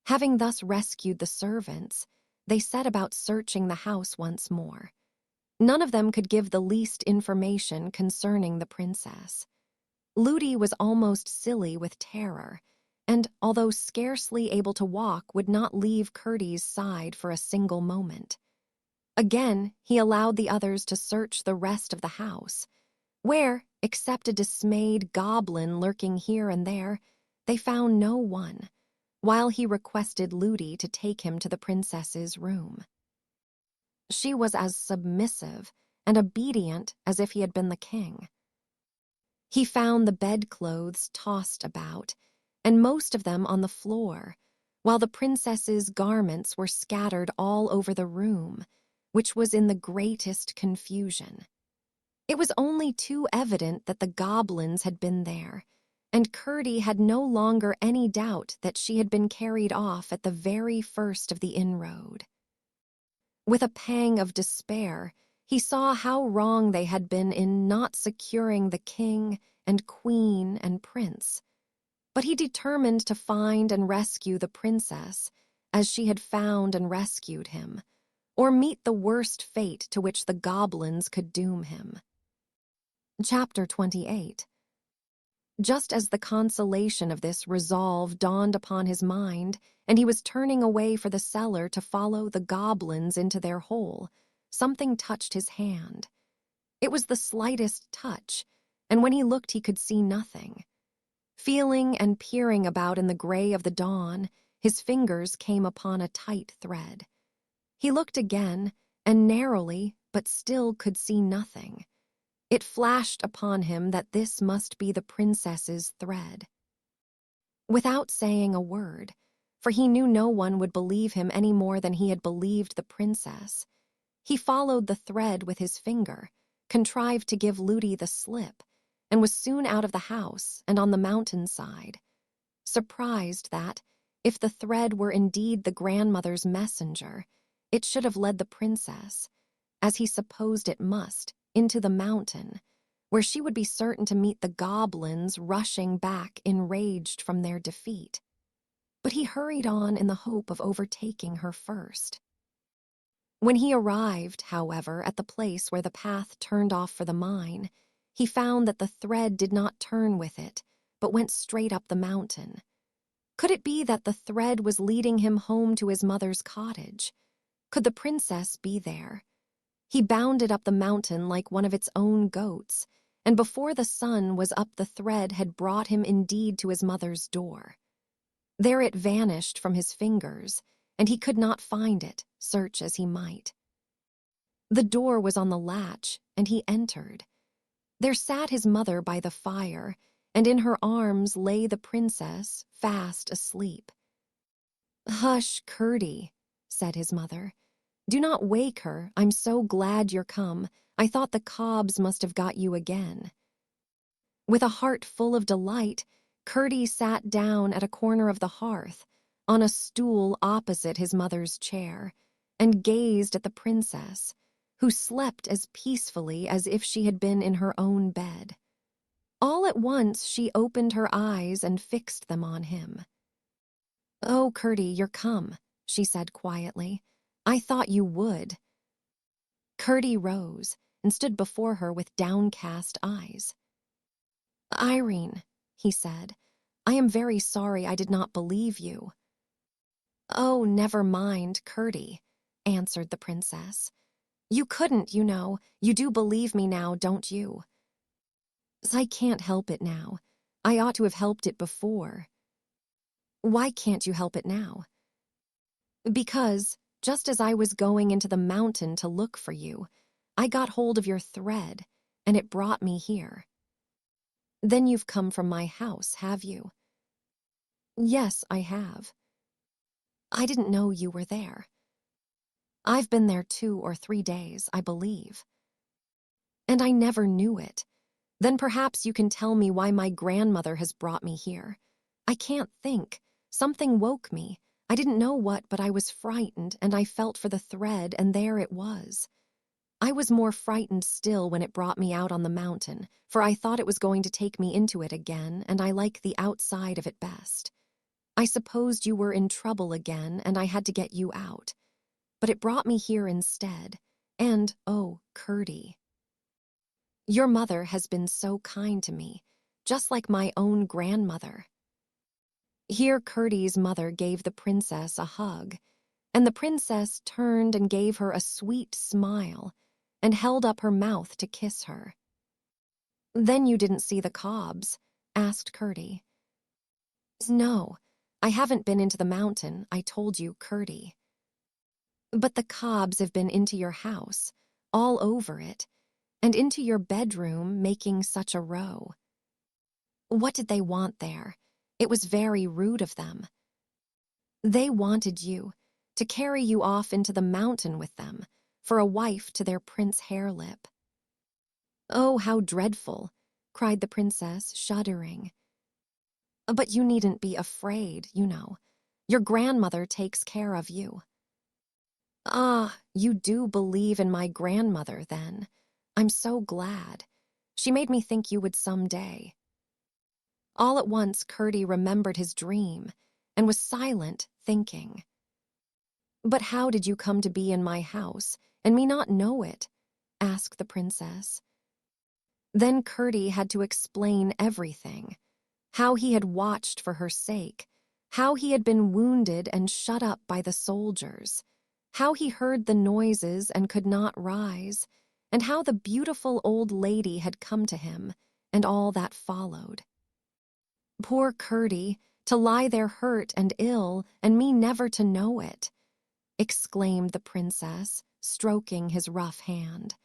Having thus rescued the servants, they set about searching the house once more. None of them could give the least information concerning the princess. Ludi was almost silly with terror, and, although scarcely able to walk, would not leave Curdie's side for a single moment. Again, he allowed the others to search the rest of the house, where, except a dismayed goblin lurking here and there, they found no one, while he requested Ludi to take him to the princess's room. She was as submissive and obedient as if he had been the king. He found the bedclothes tossed about, and most of them on the floor, while the princess's garments were scattered all over the room, which was in the greatest confusion. It was only too evident that the goblins had been there, and Curdie had no longer any doubt that she had been carried off at the very first of the inroad. With a pang of despair, he saw how wrong they had been in not securing the king and queen and prince, but he determined to find and rescue the princess as she had found and rescued him, or meet the worst fate to which the goblins could doom him. Chapter 28. Just as the consolation of this resolve dawned upon his mind, and he was turning away for the cellar to follow the goblins into their hole, something touched his hand. It was the slightest touch, and when he looked he could see nothing. Feeling and peering about in the gray of the dawn, his fingers came upon a tight thread. He looked again, and narrowly, but still could see nothing. It flashed upon him that this must be the princess's thread. Without saying a word, for he knew no one would believe him any more than he had believed the princess, he followed the thread with his finger, contrived to give Ludi the slip, and was soon out of the house and on the mountainside, surprised that, if the thread were indeed the grandmother's messenger, it should have led the princess, as he supposed it must, into the mountain, where she would be certain to meet the goblins rushing back enraged from their defeat. But he hurried on in the hope of overtaking her first. When he arrived, however, at the place where the path turned off for the mine, he found that the thread did not turn with it, but went straight up the mountain. Could it be that the thread was leading him home to his mother's cottage? Could the princess be there? He bounded up the mountain like one of its own goats, and before the sun was up the thread had brought him indeed to his mother's door. There it vanished from his fingers, and he could not find it, search as he might. The door was on the latch, and he entered. There sat his mother by the fire, and in her arms lay the princess, fast asleep. "Hush, Curdie," said his mother. "Do not wake her. I'm so glad you're come. I thought the cobs must have got you again." With a heart full of delight, Curdie sat down at a corner of the hearth, on a stool opposite his mother's chair, and gazed at the princess, who slept as peacefully as if she had been in her own bed. All at once she opened her eyes and fixed them on him. "Oh, Curdie, you're come," she said quietly. "I thought you would." Curdie rose and stood before her with downcast eyes. "Irene," he said, "I am very sorry I did not believe you." "Oh, never mind, Curdie," answered the princess. "You couldn't, you know. You do believe me now, don't you?" "I can't help it now. I ought to have helped it before." "Why can't you help it now?" "Because, just as I was going into the mountain to look for you, I got hold of your thread, and it brought me here." "Then you've come from my house, have you?" "Yes, I have." "I didn't know you were there." "I've been there 2 or 3 days, I believe." "And I never knew it. Then perhaps you can tell me why my grandmother has brought me here. I can't think. Something woke me. I didn't know what, but I was frightened, and I felt for the thread, and there it was. I was more frightened still when it brought me out on the mountain, for I thought it was going to take me into it again, and I like the outside of it best. I supposed you were in trouble again, and I had to get you out. But it brought me here instead, and, oh, Curdie, your mother has been so kind to me, just like my own grandmother." Here Curdie's mother gave the princess a hug, and the princess turned and gave her a sweet smile, and held up her mouth to kiss her. "Then you didn't see the cobs?" asked Curdie. "No, I haven't been into the mountain, I told you, Curdie." "But the cobs have been into your house, all over it, and into your bedroom, making such a row." "What did they want there? It was very rude of them." "They wanted you, to carry you off into the mountain with them, for a wife to their Prince Harelip." "Oh, how dreadful!" cried the princess, shuddering. "But you needn't be afraid, you know. Your grandmother takes care of you." "Ah, you do believe in my grandmother, then. I'm so glad. She made me think you would some day." All at once Curdie remembered his dream, and was silent, thinking. "But how did you come to be in my house, and me not know it?" asked the princess. Then Curdie had to explain everything, how he had watched for her sake, how he had been wounded and shut up by the soldiers, how he heard the noises and could not rise, and how the beautiful old lady had come to him, and all that followed. Poor Curdie, to lie there hurt and ill, and me never to know it, exclaimed the princess, stroking his rough hand.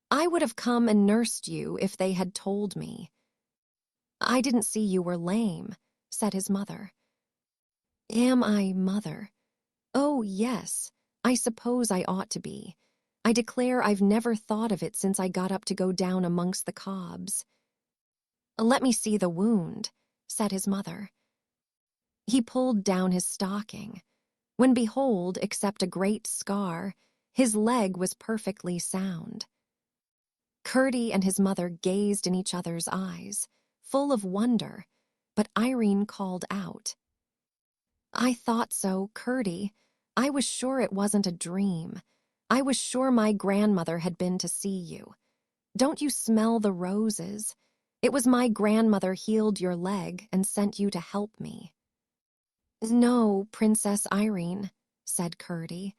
I would have come and nursed you if they had told me. I didn't see you were lame, said his mother. Am I, mother? Oh, yes, I suppose I ought to be. I declare I've never thought of it since I got up to go down amongst the cobs. Let me see the wound, said his mother. He pulled down his stocking, when behold, except a great scar, his leg was perfectly sound. Curdie and his mother gazed in each other's eyes, full of wonder, but Irene called out, I thought so, Curdie. I was sure it wasn't a dream. I was sure my grandmother had been to see you. Don't you smell the roses? It was my grandmother healed your leg and sent you to help me. No, Princess Irene, said Curdie.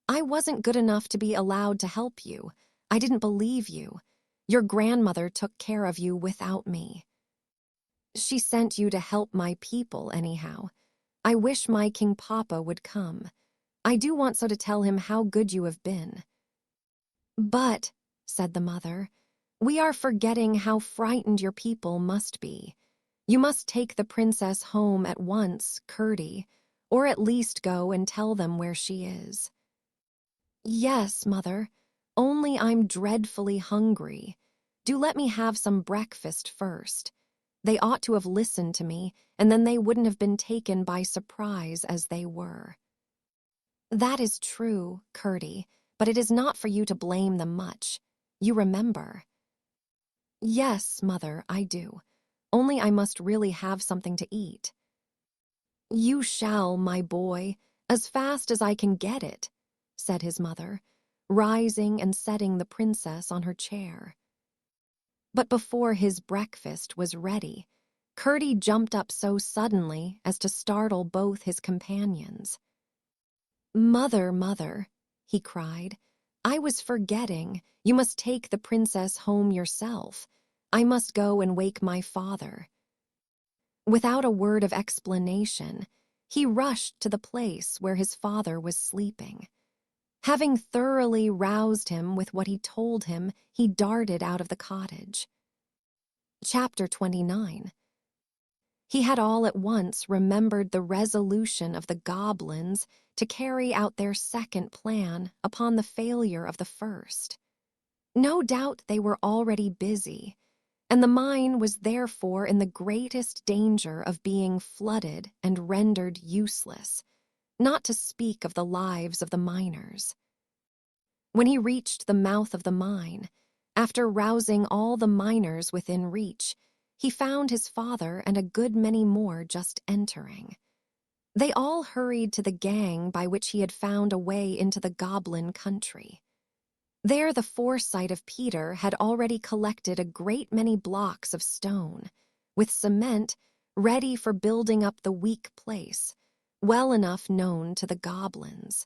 I wasn't good enough to be allowed to help you. I didn't believe you. Your grandmother took care of you without me. She sent you to help my people, anyhow. I wish my King Papa would come. I do want so to tell him how good you have been. But, said the mother, we are forgetting how frightened your people must be. You must take the princess home at once, Curdie, or at least go and tell them where she is. Yes, mother, only I'm dreadfully hungry. Do let me have some breakfast first. They ought to have listened to me, and then they wouldn't have been taken by surprise as they were. That is true, Curdie, but it is not for you to blame them much. You remember. Yes, mother, I do. Only I must really have something to eat. You shall, my boy, as fast as I can get it, said his mother, rising and setting the princess on her chair. But before his breakfast was ready, Curdie jumped up so suddenly as to startle both his companions. Mother, mother, he cried, I was forgetting. You must take the princess home yourself. I must go and wake my father. Without a word of explanation, he rushed to the place where his father was sleeping. Having thoroughly roused him with what he told him, he darted out of the cottage. Chapter 29. He had all at once remembered the resolution of the goblins to carry out their second plan upon the failure of the first. No doubt they were already busy, and the mine was therefore in the greatest danger of being flooded and rendered useless, not to speak of the lives of the miners. When he reached the mouth of the mine, after rousing all the miners within reach, he found his father and a good many more just entering. They all hurried to the gang by which he had found a way into the Goblin country. There the foresight of Peter had already collected a great many blocks of stone, with cement ready for building up the weak place, well enough known to the goblins.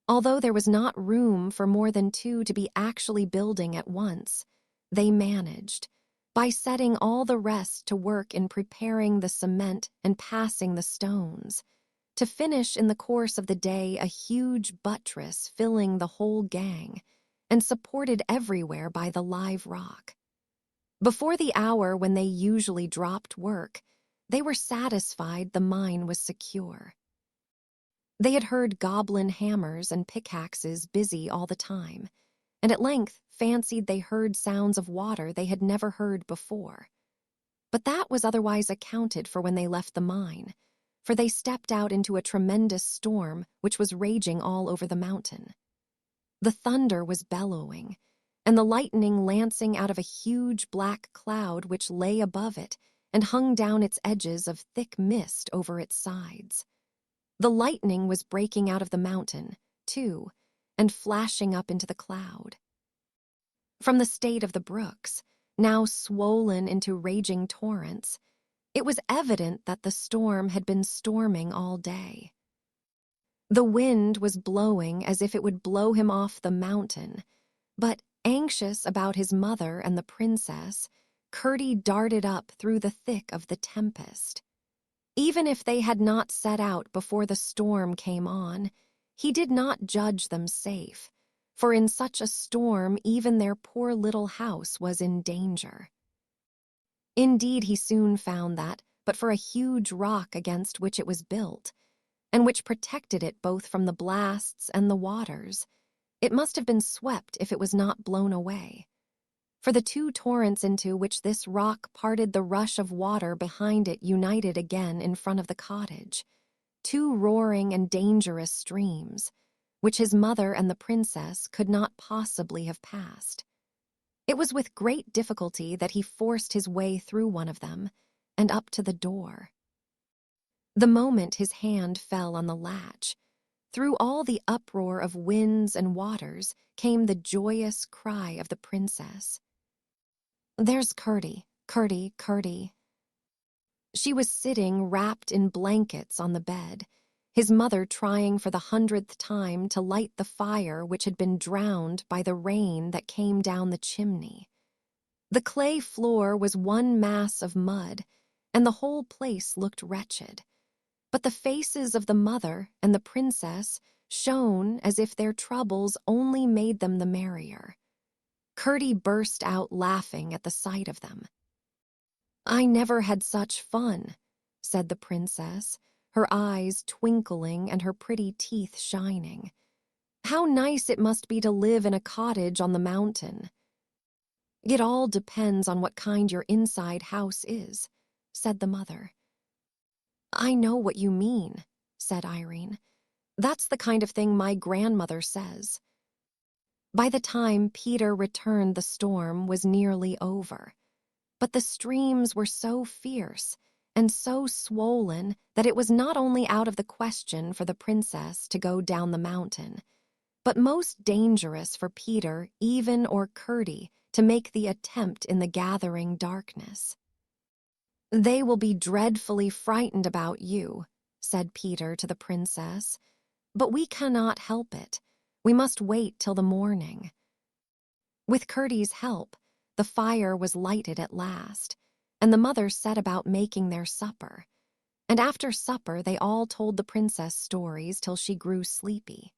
Although there was not room for more than two to be actually building at once, they managed, by setting all the rest to work in preparing the cement and passing the stones, to finish in the course of the day a huge buttress filling the whole gang and supported everywhere by the live rock. Before the hour when they usually dropped work, they were satisfied the mine was secure. They had heard goblin hammers and pickaxes busy all the time, and at length fancied they heard sounds of water they had never heard before. But that was otherwise accounted for when they left the mine, for they stepped out into a tremendous storm which was raging all over the mountain. The thunder was bellowing, and the lightning lancing out of a huge black cloud which lay above it and hung down its edges of thick mist over its sides. The lightning was breaking out of the mountain, too, and flashing up into the cloud. From the state of the brooks, now swollen into raging torrents, It was evident that the storm had been storming all day. The wind was blowing as if it would blow him off the mountain, but anxious about his mother and the princess, Curdie darted up through the thick of the tempest. Even if they had not set out before the storm came on, he did not judge them safe, for in such a storm even their poor little house was in danger. Indeed, he soon found that, but for a huge rock against which it was built, and which protected it both from the blasts and the waters, it must have been swept if it was not blown away. For the two torrents into which this rock parted the rush of water behind it united again in front of the cottage, two roaring and dangerous streams, which his mother and the princess could not possibly have passed. It was with great difficulty that he forced his way through one of them and up to the door. The moment his hand fell on the latch, through all the uproar of winds and waters came the joyous cry of the princess. "There's Curdie, Curdie, Curdie." She was sitting wrapped in blankets on the bed, his mother trying for the 100th time to light the fire which had been drowned by the rain that came down the chimney. The clay floor was one mass of mud, and the whole place looked wretched. But the faces of the mother and the princess shone as if their troubles only made them the merrier. Curdie burst out laughing at the sight of them. "I never had such fun," said the princess, her eyes twinkling and her pretty teeth shining. "How nice it must be to live in a cottage on the mountain." "It all depends on what kind your inside house is," said the mother. "I know what you mean," said Irene. "That's the kind of thing my grandmother says." By the time Peter returned, the storm was nearly over. But the streams were so fierce and so swollen that it was not only out of the question for the princess to go down the mountain, but most dangerous for Peter, even or Curdie, to make the attempt in the gathering darkness. "They will be dreadfully frightened about you," said Peter to the princess, "but we cannot help it. We must wait till the morning." With Curdie's help, the fire was lighted at last, and the mother set about making their supper. And after supper they all told the princess stories till she grew sleepy.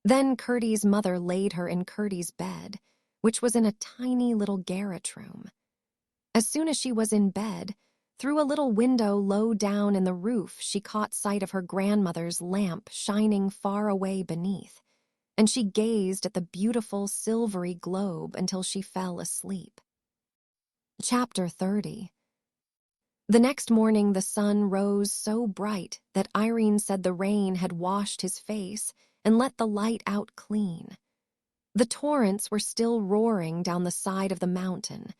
Then Curdie's mother laid her in Curdie's bed, which was in a tiny little garret room. As soon as she was in bed, through a little window low down in the roof she caught sight of her grandmother's lamp shining far away beneath, and she gazed at the beautiful silvery globe until she fell asleep. Chapter 30. The next morning the sun rose so bright that Irene said the rain had washed his face and let the light out clean. The torrents were still roaring down the side of the mountain,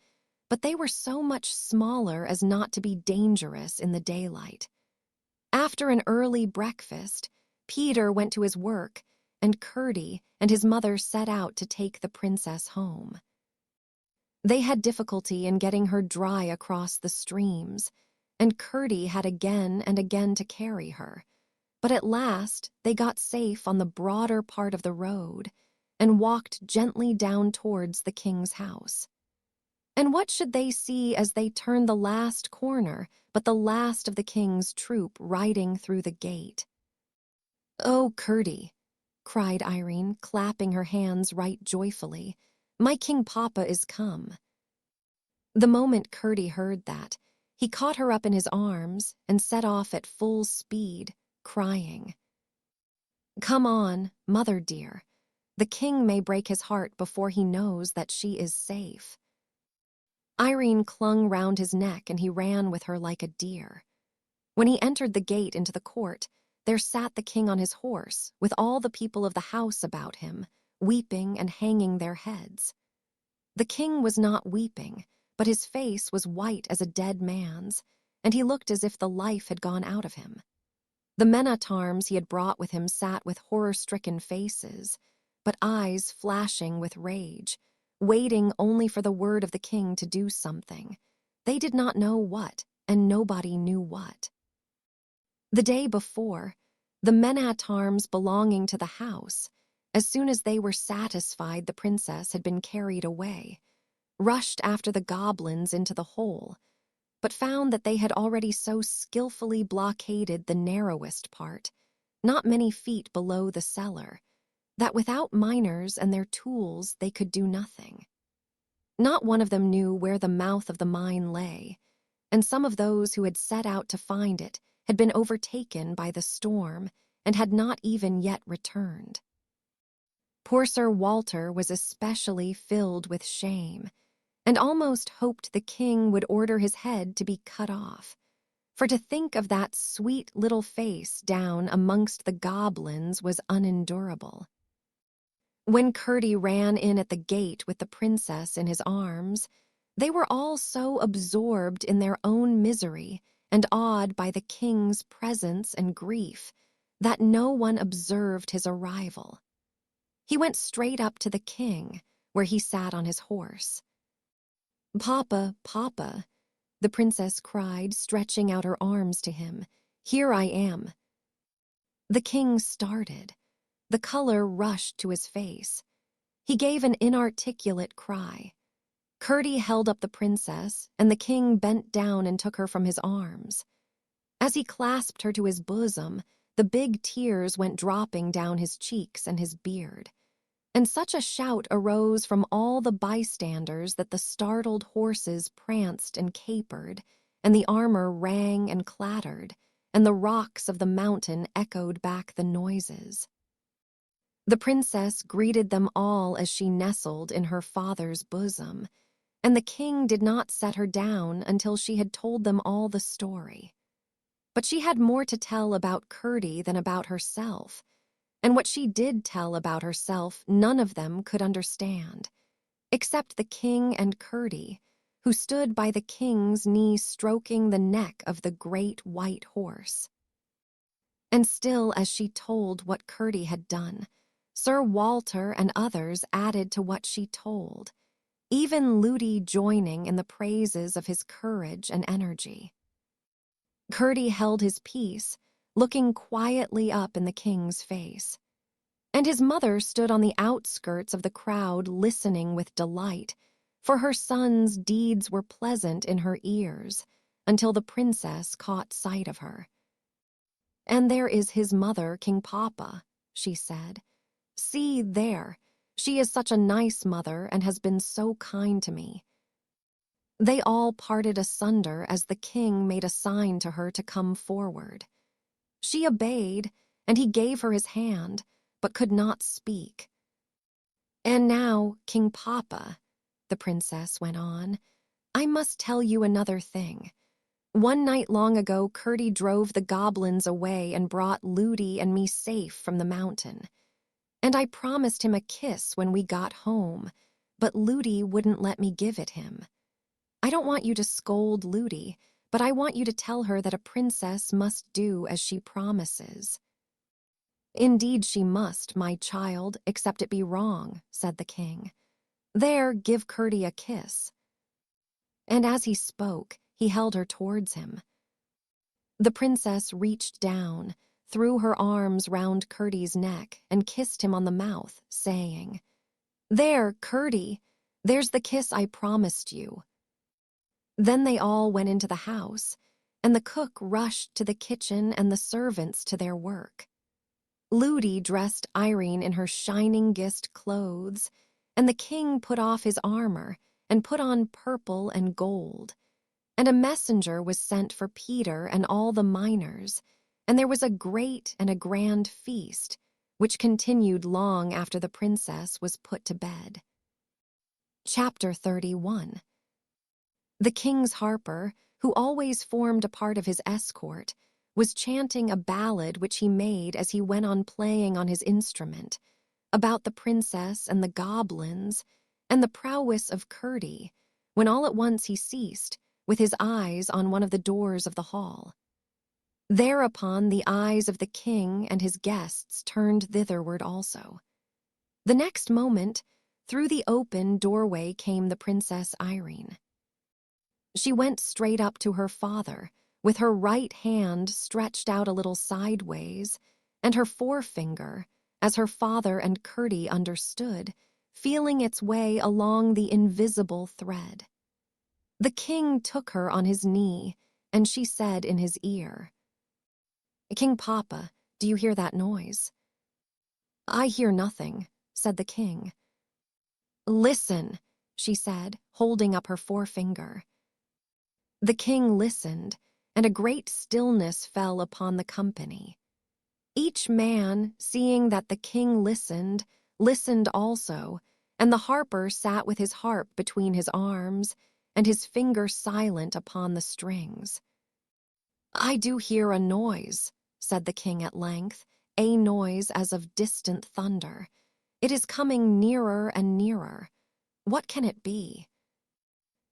but they were so much smaller as not to be dangerous in the daylight. After an early breakfast, Peter went to his work, and Curdie and his mother set out to take the princess home. They had difficulty in getting her dry across the streams, and Curdie had again and again to carry her, but at last they got safe on the broader part of the road and walked gently down towards the king's house. And what should they see as they turned the last corner but the last of the king's troop riding through the gate? "Oh, Curdie," cried Irene, clapping her hands right joyfully, "my king papa is come." The moment Curdie heard that, he caught her up in his arms and set off at full speed, crying, "Come on, mother dear. The king may break his heart before he knows that she is safe." Irene clung round his neck and he ran with her like a deer. When he entered the gate into the court, there sat the king on his horse, with all the people of the house about him, weeping and hanging their heads. The king was not weeping, but his face was white as a dead man's, and he looked as if the life had gone out of him. The men-at-arms he had brought with him sat with horror-stricken faces, but eyes flashing with rage, waiting only for the word of the king to do something. They did not know what, and nobody knew what. The day before, the men-at-arms belonging to the house, as soon as they were satisfied the princess had been carried away, rushed after the goblins into the hole, but found that they had already so skillfully blockaded the narrowest part, not many feet below the cellar, that without miners and their tools they could do nothing. Not one of them knew where the mouth of the mine lay, and some of those who had set out to find it had been overtaken by the storm and had not even yet returned. Poor Sir Walter was especially filled with shame, and almost hoped the king would order his head to be cut off, for to think of that sweet little face down amongst the goblins was unendurable. When Curdie ran in at the gate with the princess in his arms, they were all so absorbed in their own misery and awed by the king's presence and grief that no one observed his arrival. He went straight up to the king, where he sat on his horse. "Papa, Papa," the princess cried, stretching out her arms to him, "here I am." The king started. The color rushed to his face. He gave an inarticulate cry. Curdie held up the princess, and the king bent down and took her from his arms. As he clasped her to his bosom, the big tears went dropping down his cheeks and his beard. And such a shout arose from all the bystanders that the startled horses pranced and capered, and the armor rang and clattered, and the rocks of the mountain echoed back the noises. The princess greeted them all as she nestled in her father's bosom, and the king did not set her down until she had told them all the story. But she had more to tell about Curdie than about herself, and what she did tell about herself none of them could understand, except the king and Curdie, who stood by the king's knee stroking the neck of the great white horse. And still as she told what Curdie had done, Sir Walter and others added to what she told, even Ludi joining in the praises of his courage and energy. Curdie held his peace, looking quietly up in the king's face. And his mother stood on the outskirts of the crowd listening with delight, for her son's deeds were pleasant in her ears, until the princess caught sight of her. "And there is his mother, King Papa," she said. "See there, she is such a nice mother and has been so kind to me." They all parted asunder as the king made a sign to her to come forward. She obeyed, and he gave her his hand, but could not speak. "And now, King Papa," the princess went on, "I must tell you another thing. One night long ago, Curdie drove the goblins away and brought Ludi and me safe from the mountain. And I promised him a kiss when we got home, but Ludi wouldn't let me give it him. I don't want you to scold Ludi, but I want you to tell her that a princess must do as she promises." "Indeed she must, my child, except it be wrong," said the king. "There, give Curdie a kiss." And as he spoke, he held her towards him. The princess reached down, threw her arms round Curdie's neck, and kissed him on the mouth, saying, "There, Curdie, there's the kiss I promised you." Then they all went into the house, and the cook rushed to the kitchen and the servants to their work. Ludi dressed Irene in her shiningest clothes, and the king put off his armor and put on purple and gold. And a messenger was sent for Peter and all the miners, and there was a great and a grand feast, which continued long after the princess was put to bed. Chapter 31. The king's harper, who always formed a part of his escort, was chanting a ballad which he made as he went on playing on his instrument, about the princess and the goblins, and the prowess of Curdie, when all at once he ceased, with his eyes on one of the doors of the hall. Thereupon the eyes of the king and his guests turned thitherward also. The next moment, through the open doorway came the Princess Irene. She went straight up to her father, with her right hand stretched out a little sideways, and her forefinger, as her father and Curdie understood, feeling its way along the invisible thread. The king took her on his knee, and she said in his ear, "King Papa, do you hear that noise?" "I hear nothing," said the king. "Listen," she said, holding up her forefinger. The king listened, and a great stillness fell upon the company. Each man, seeing that the king listened, listened also, and the harper sat with his harp between his arms, and his finger silent upon the strings. "I do hear a noise," said the king at length, a noise as of distant thunder. "It is coming nearer and nearer. What can it be?"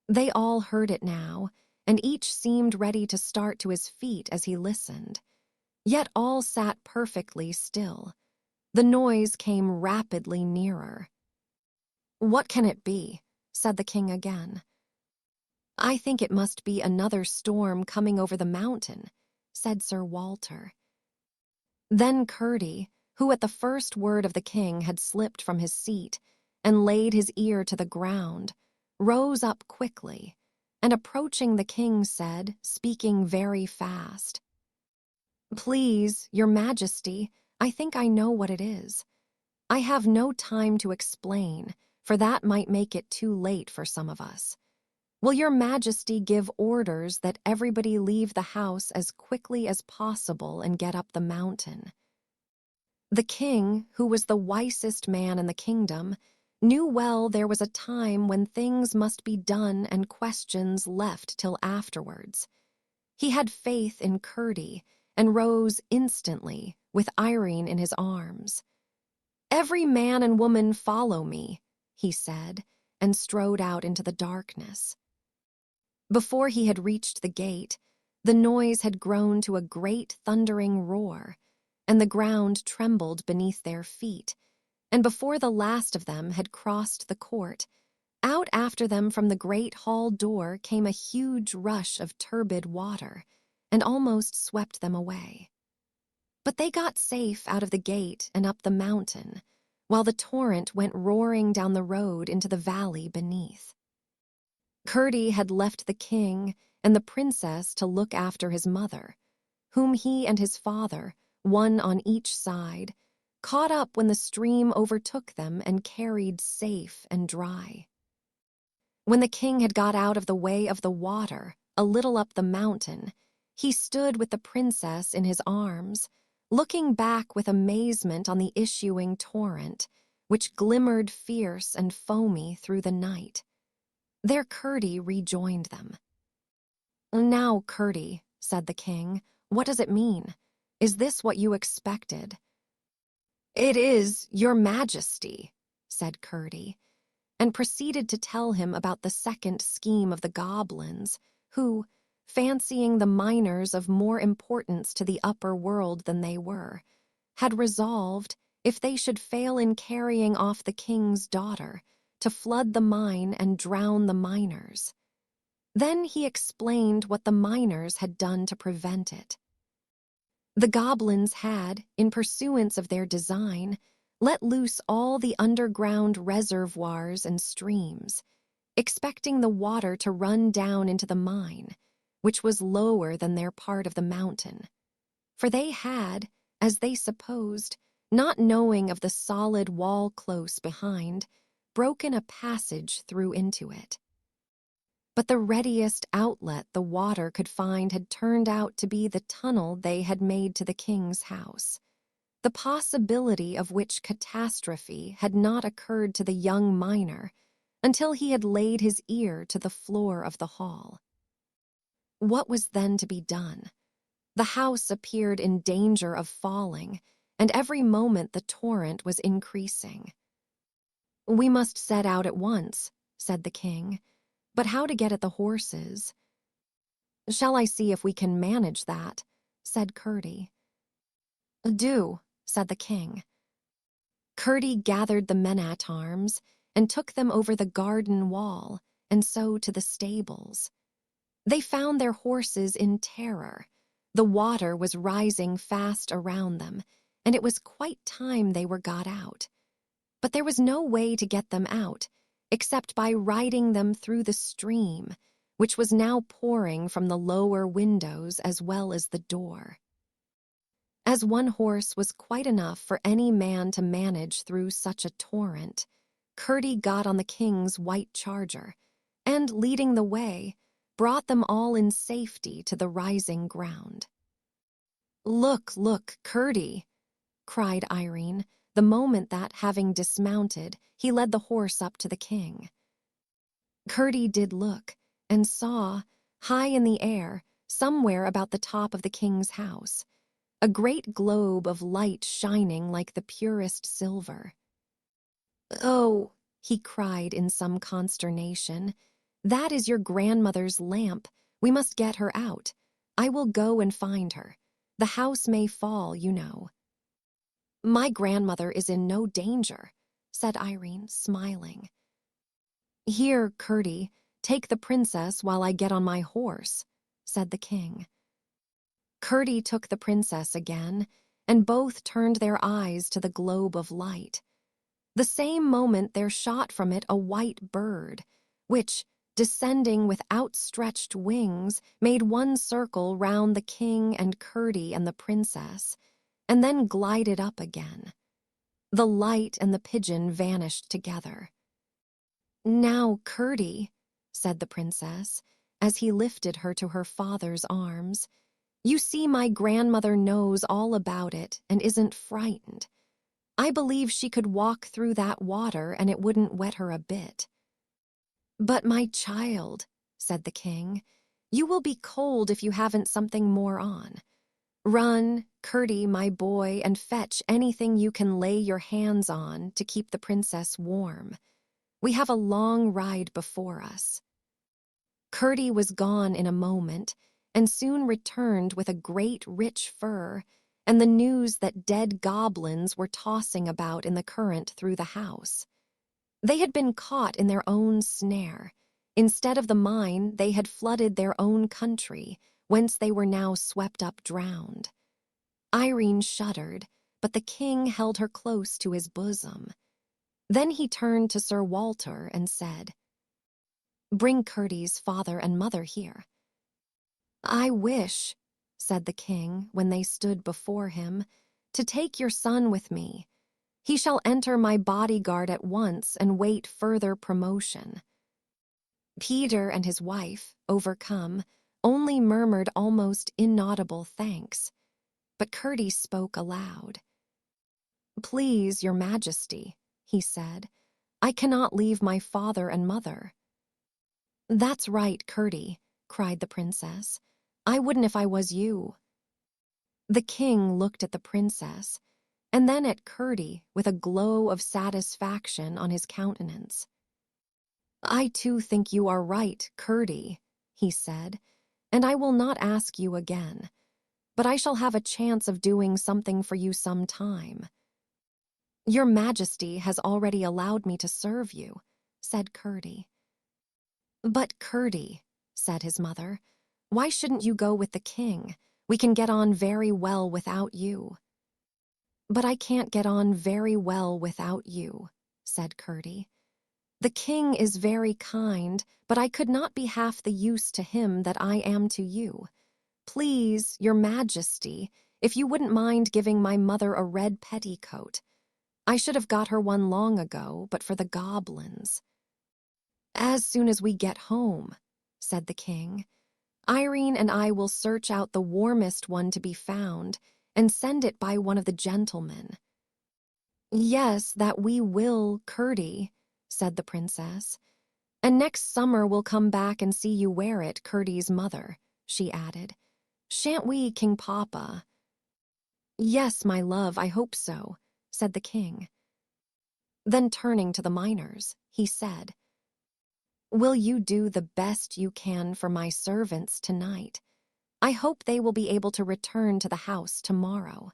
They all heard it now, and each seemed ready to start to his feet as he listened. Yet all sat perfectly still. The noise came rapidly nearer. "What can it be?" said the king again. "I think it must be another storm coming over the mountain," said Sir Walter. Then Curdie, who at the first word of the king had slipped from his seat and laid his ear to the ground, rose up quickly, and approaching the king said, speaking very fast, "Please, your majesty, I think I know what it is. I have no time to explain, for that might make it too late for some of us. Will your majesty give orders that everybody leave the house as quickly as possible and get up the mountain?" The king, who was the wisest man in the kingdom, knew well there was a time when things must be done and questions left till afterwards. He had faith in Curdie, and rose instantly, with Irene in his arms. "Every man and woman follow me," he said, and strode out into the darkness. Before he had reached the gate, the noise had grown to a great thundering roar, and the ground trembled beneath their feet, and before the last of them had crossed the court, out after them from the great hall door came a huge rush of turbid water, and almost swept them away. But they got safe out of the gate and up the mountain, while the torrent went roaring down the road into the valley beneath. Curdie had left the king and the princess to look after his mother, whom he and his father, one on each side, caught up when the stream overtook them and carried safe and dry. When the king had got out of the way of the water, a little up the mountain, he stood with the princess in his arms, looking back with amazement on the issuing torrent, which glimmered fierce and foamy through the night. There Curdie rejoined them. "Now, Curdie," said the king, "what does it mean? Is this what you expected?" "It is, your majesty," said Curdie, and proceeded to tell him about the second scheme of the goblins, who, fancying the miners of more importance to the upper world than they were, had resolved, if they should fail in carrying off the king's daughter, to flood the mine and drown the miners. Then he explained what the miners had done to prevent it. The goblins had, in pursuance of their design, let loose all the underground reservoirs and streams, expecting the water to run down into the mine, which was lower than their part of the mountain. For they had, as they supposed, not knowing of the solid wall close behind, broken a passage through into it. But the readiest outlet the water could find had turned out to be the tunnel they had made to the king's house, the possibility of which catastrophe had not occurred to the young miner until he had laid his ear to the floor of the hall. What was then to be done? The house appeared in danger of falling, and every moment the torrent was increasing. "We must set out at once," said the king, "but how to get at the horses?" "Shall I see if we can manage that?" said Curdie. "Do," said the king. Curdie gathered the men-at-arms and took them over the garden wall, and so to the stables. They found their horses in terror. The water was rising fast around them, and it was quite time they were got out. But there was no way to get them out, except by riding them through the stream, which was now pouring from the lower windows as well as the door. As one horse was quite enough for any man to manage through such a torrent, Curdie got on the king's white charger, and, leading the way, brought them all in safety to the rising ground. "Look, look, Curdie!" cried Irene, the moment that, having dismounted, he led the horse up to the king. Curdie did look, and saw, high in the air, somewhere about the top of the king's house, a great globe of light shining like the purest silver. "Oh," he cried in some consternation, "that is your grandmother's lamp. We must get her out. I will go and find her. The house may fall, you know." "My grandmother is in no danger," said Irene, smiling. "Here, Curdie, take the princess while I get on my horse," said the king. Curdie took the princess again, and both turned their eyes to the globe of light. The same moment there shot from it a white bird, which, descending with outstretched wings, made one circle round the king and Curdie and the princess, and then glided up again. The light and the pigeon vanished together. "Now, Curdie," said the princess, as he lifted her to her father's arms, "you see my grandmother knows all about it and isn't frightened. I believe she could walk through that water and it wouldn't wet her a bit." "But, my child," said the king, "you will be cold if you haven't something more on. Run, Curdie, my boy, and fetch anything you can lay your hands on to keep the princess warm. We have a long ride before us." Curdie was gone in a moment, and soon returned with a great rich fur, and the news that dead goblins were tossing about in the current through the house. They had been caught in their own snare. Instead of the mine, they had flooded their own country, whence they were now swept up drowned. Irene shuddered, but the king held her close to his bosom. Then he turned to Sir Walter and said, "Bring Curdie's father and mother here." "I wish," said the king when they stood before him, "to take your son with me. He shall enter my bodyguard at once and wait further promotion." Peter and his wife, overcome, only murmured almost inaudible thanks, but Curdie spoke aloud. "Please, your majesty," he said, "I cannot leave my father and mother." "That's right, Curdie," cried the princess. "I wouldn't if I was you." The king looked at the princess, and then at Curdie with a glow of satisfaction on his countenance. "I too think you are right, Curdie," he said, "and I will not ask you again, but I shall have a chance of doing something for you some time." "Your majesty has already allowed me to serve you," said Curdie. "But, Curdie," said his mother, "why shouldn't you go with the king? We can get on very well without you." "But I can't get on very well without you," said Curdie. "The king is very kind, but I could not be half the use to him that I am to you. Please, your majesty, if you wouldn't mind giving my mother a red petticoat. I should have got her one long ago, but for the goblins." "As soon as we get home," said the king. "Irene and I will search out the warmest one to be found and send it by one of the gentlemen." "Yes, that we will, Curdie," said the princess. "And next summer we'll come back and see you wear it, Curdie's mother," she added. "Shan't we, King Papa?" "Yes, my love, I hope so," said the king. Then turning to the miners, he said, "Will you do the best you can for my servants tonight? I hope they will be able to return to the house tomorrow."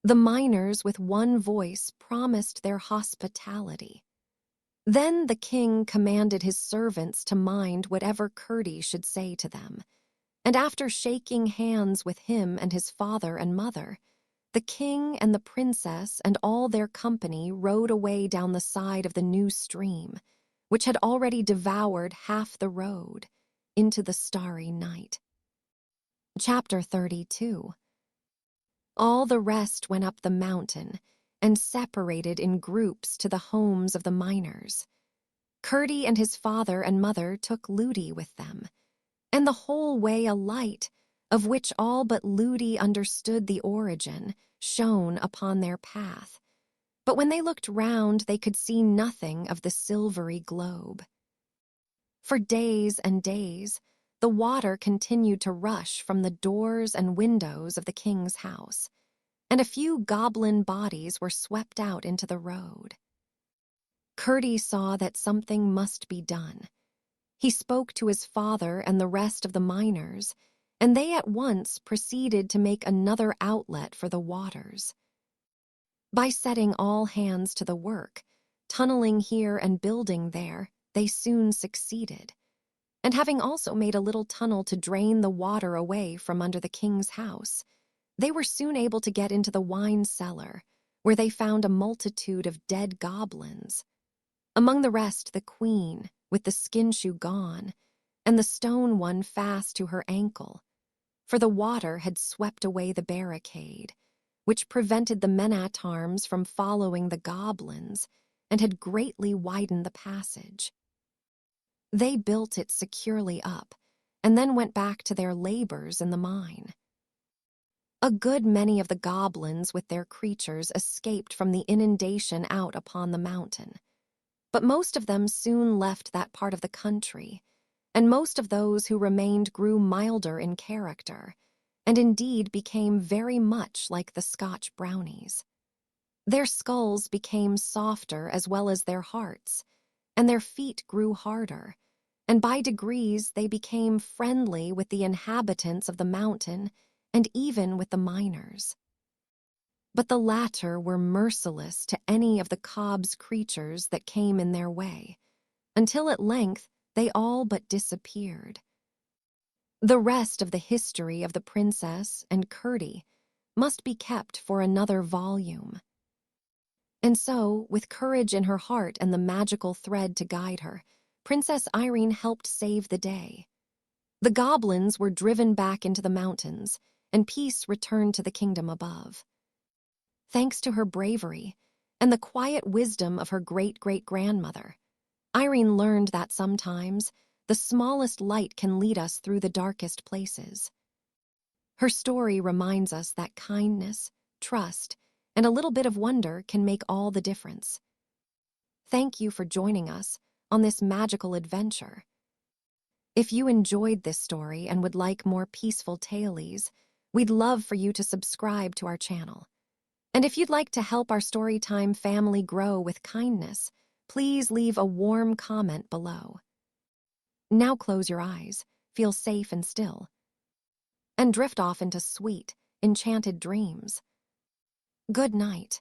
The miners with one voice promised their hospitality. Then the king commanded his servants to mind whatever Curdie should say to them. And after shaking hands with him and his father and mother, the king and the princess and all their company rode away down the side of the new stream, which had already devoured half the road, into the starry night. Chapter 32. All the rest went up the mountain and separated in groups to the homes of the miners. Curdie and his father and mother took Ludi with them, and the whole way a light, of which all but Ludi understood the origin, shone upon their path. But when they looked round, they could see nothing of the silvery globe. For days and days, the water continued to rush from the doors and windows of the king's house, and a few goblin bodies were swept out into the road. Curdie saw that something must be done. He spoke to his father and the rest of the miners, and they at once proceeded to make another outlet for the waters. By setting all hands to the work, tunneling here and building there, they soon succeeded. And having also made a little tunnel to drain the water away from under the king's house, they were soon able to get into the wine cellar, where they found a multitude of dead goblins. Among the rest, the queen, with the skin shoe gone, and the stone one fast to her ankle, for the water had swept away the barricade, which prevented the men-at-arms from following the goblins and had greatly widened the passage. They built it securely up, and then went back to their labors in the mine. A good many of the goblins with their creatures escaped from the inundation out upon the mountain, but most of them soon left that part of the country, and most of those who remained grew milder in character, and indeed became very much like the Scotch brownies. Their skulls became softer as well as their hearts, and their feet grew harder, and by degrees they became friendly with the inhabitants of the mountain and even with the miners. But the latter were merciless to any of the cob's creatures that came in their way, until at length they all but disappeared. The rest of the history of the princess and Curdie must be kept for another volume. And so, with courage in her heart and the magical thread to guide her, Princess Irene helped save the day. The goblins were driven back into the mountains, and peace returned to the kingdom above. Thanks to her bravery and the quiet wisdom of her great-great-grandmother, Irene learned that sometimes the smallest light can lead us through the darkest places. Her story reminds us that kindness, trust, and a little bit of wonder can make all the difference. Thank you for joining us on this magical adventure. If you enjoyed this story and would like more peaceful tales, we'd love for you to subscribe to our channel. And if you'd like to help our Storytime family grow with kindness, please leave a warm comment below. Now close your eyes, feel safe and still, and drift off into sweet, enchanted dreams. Good night.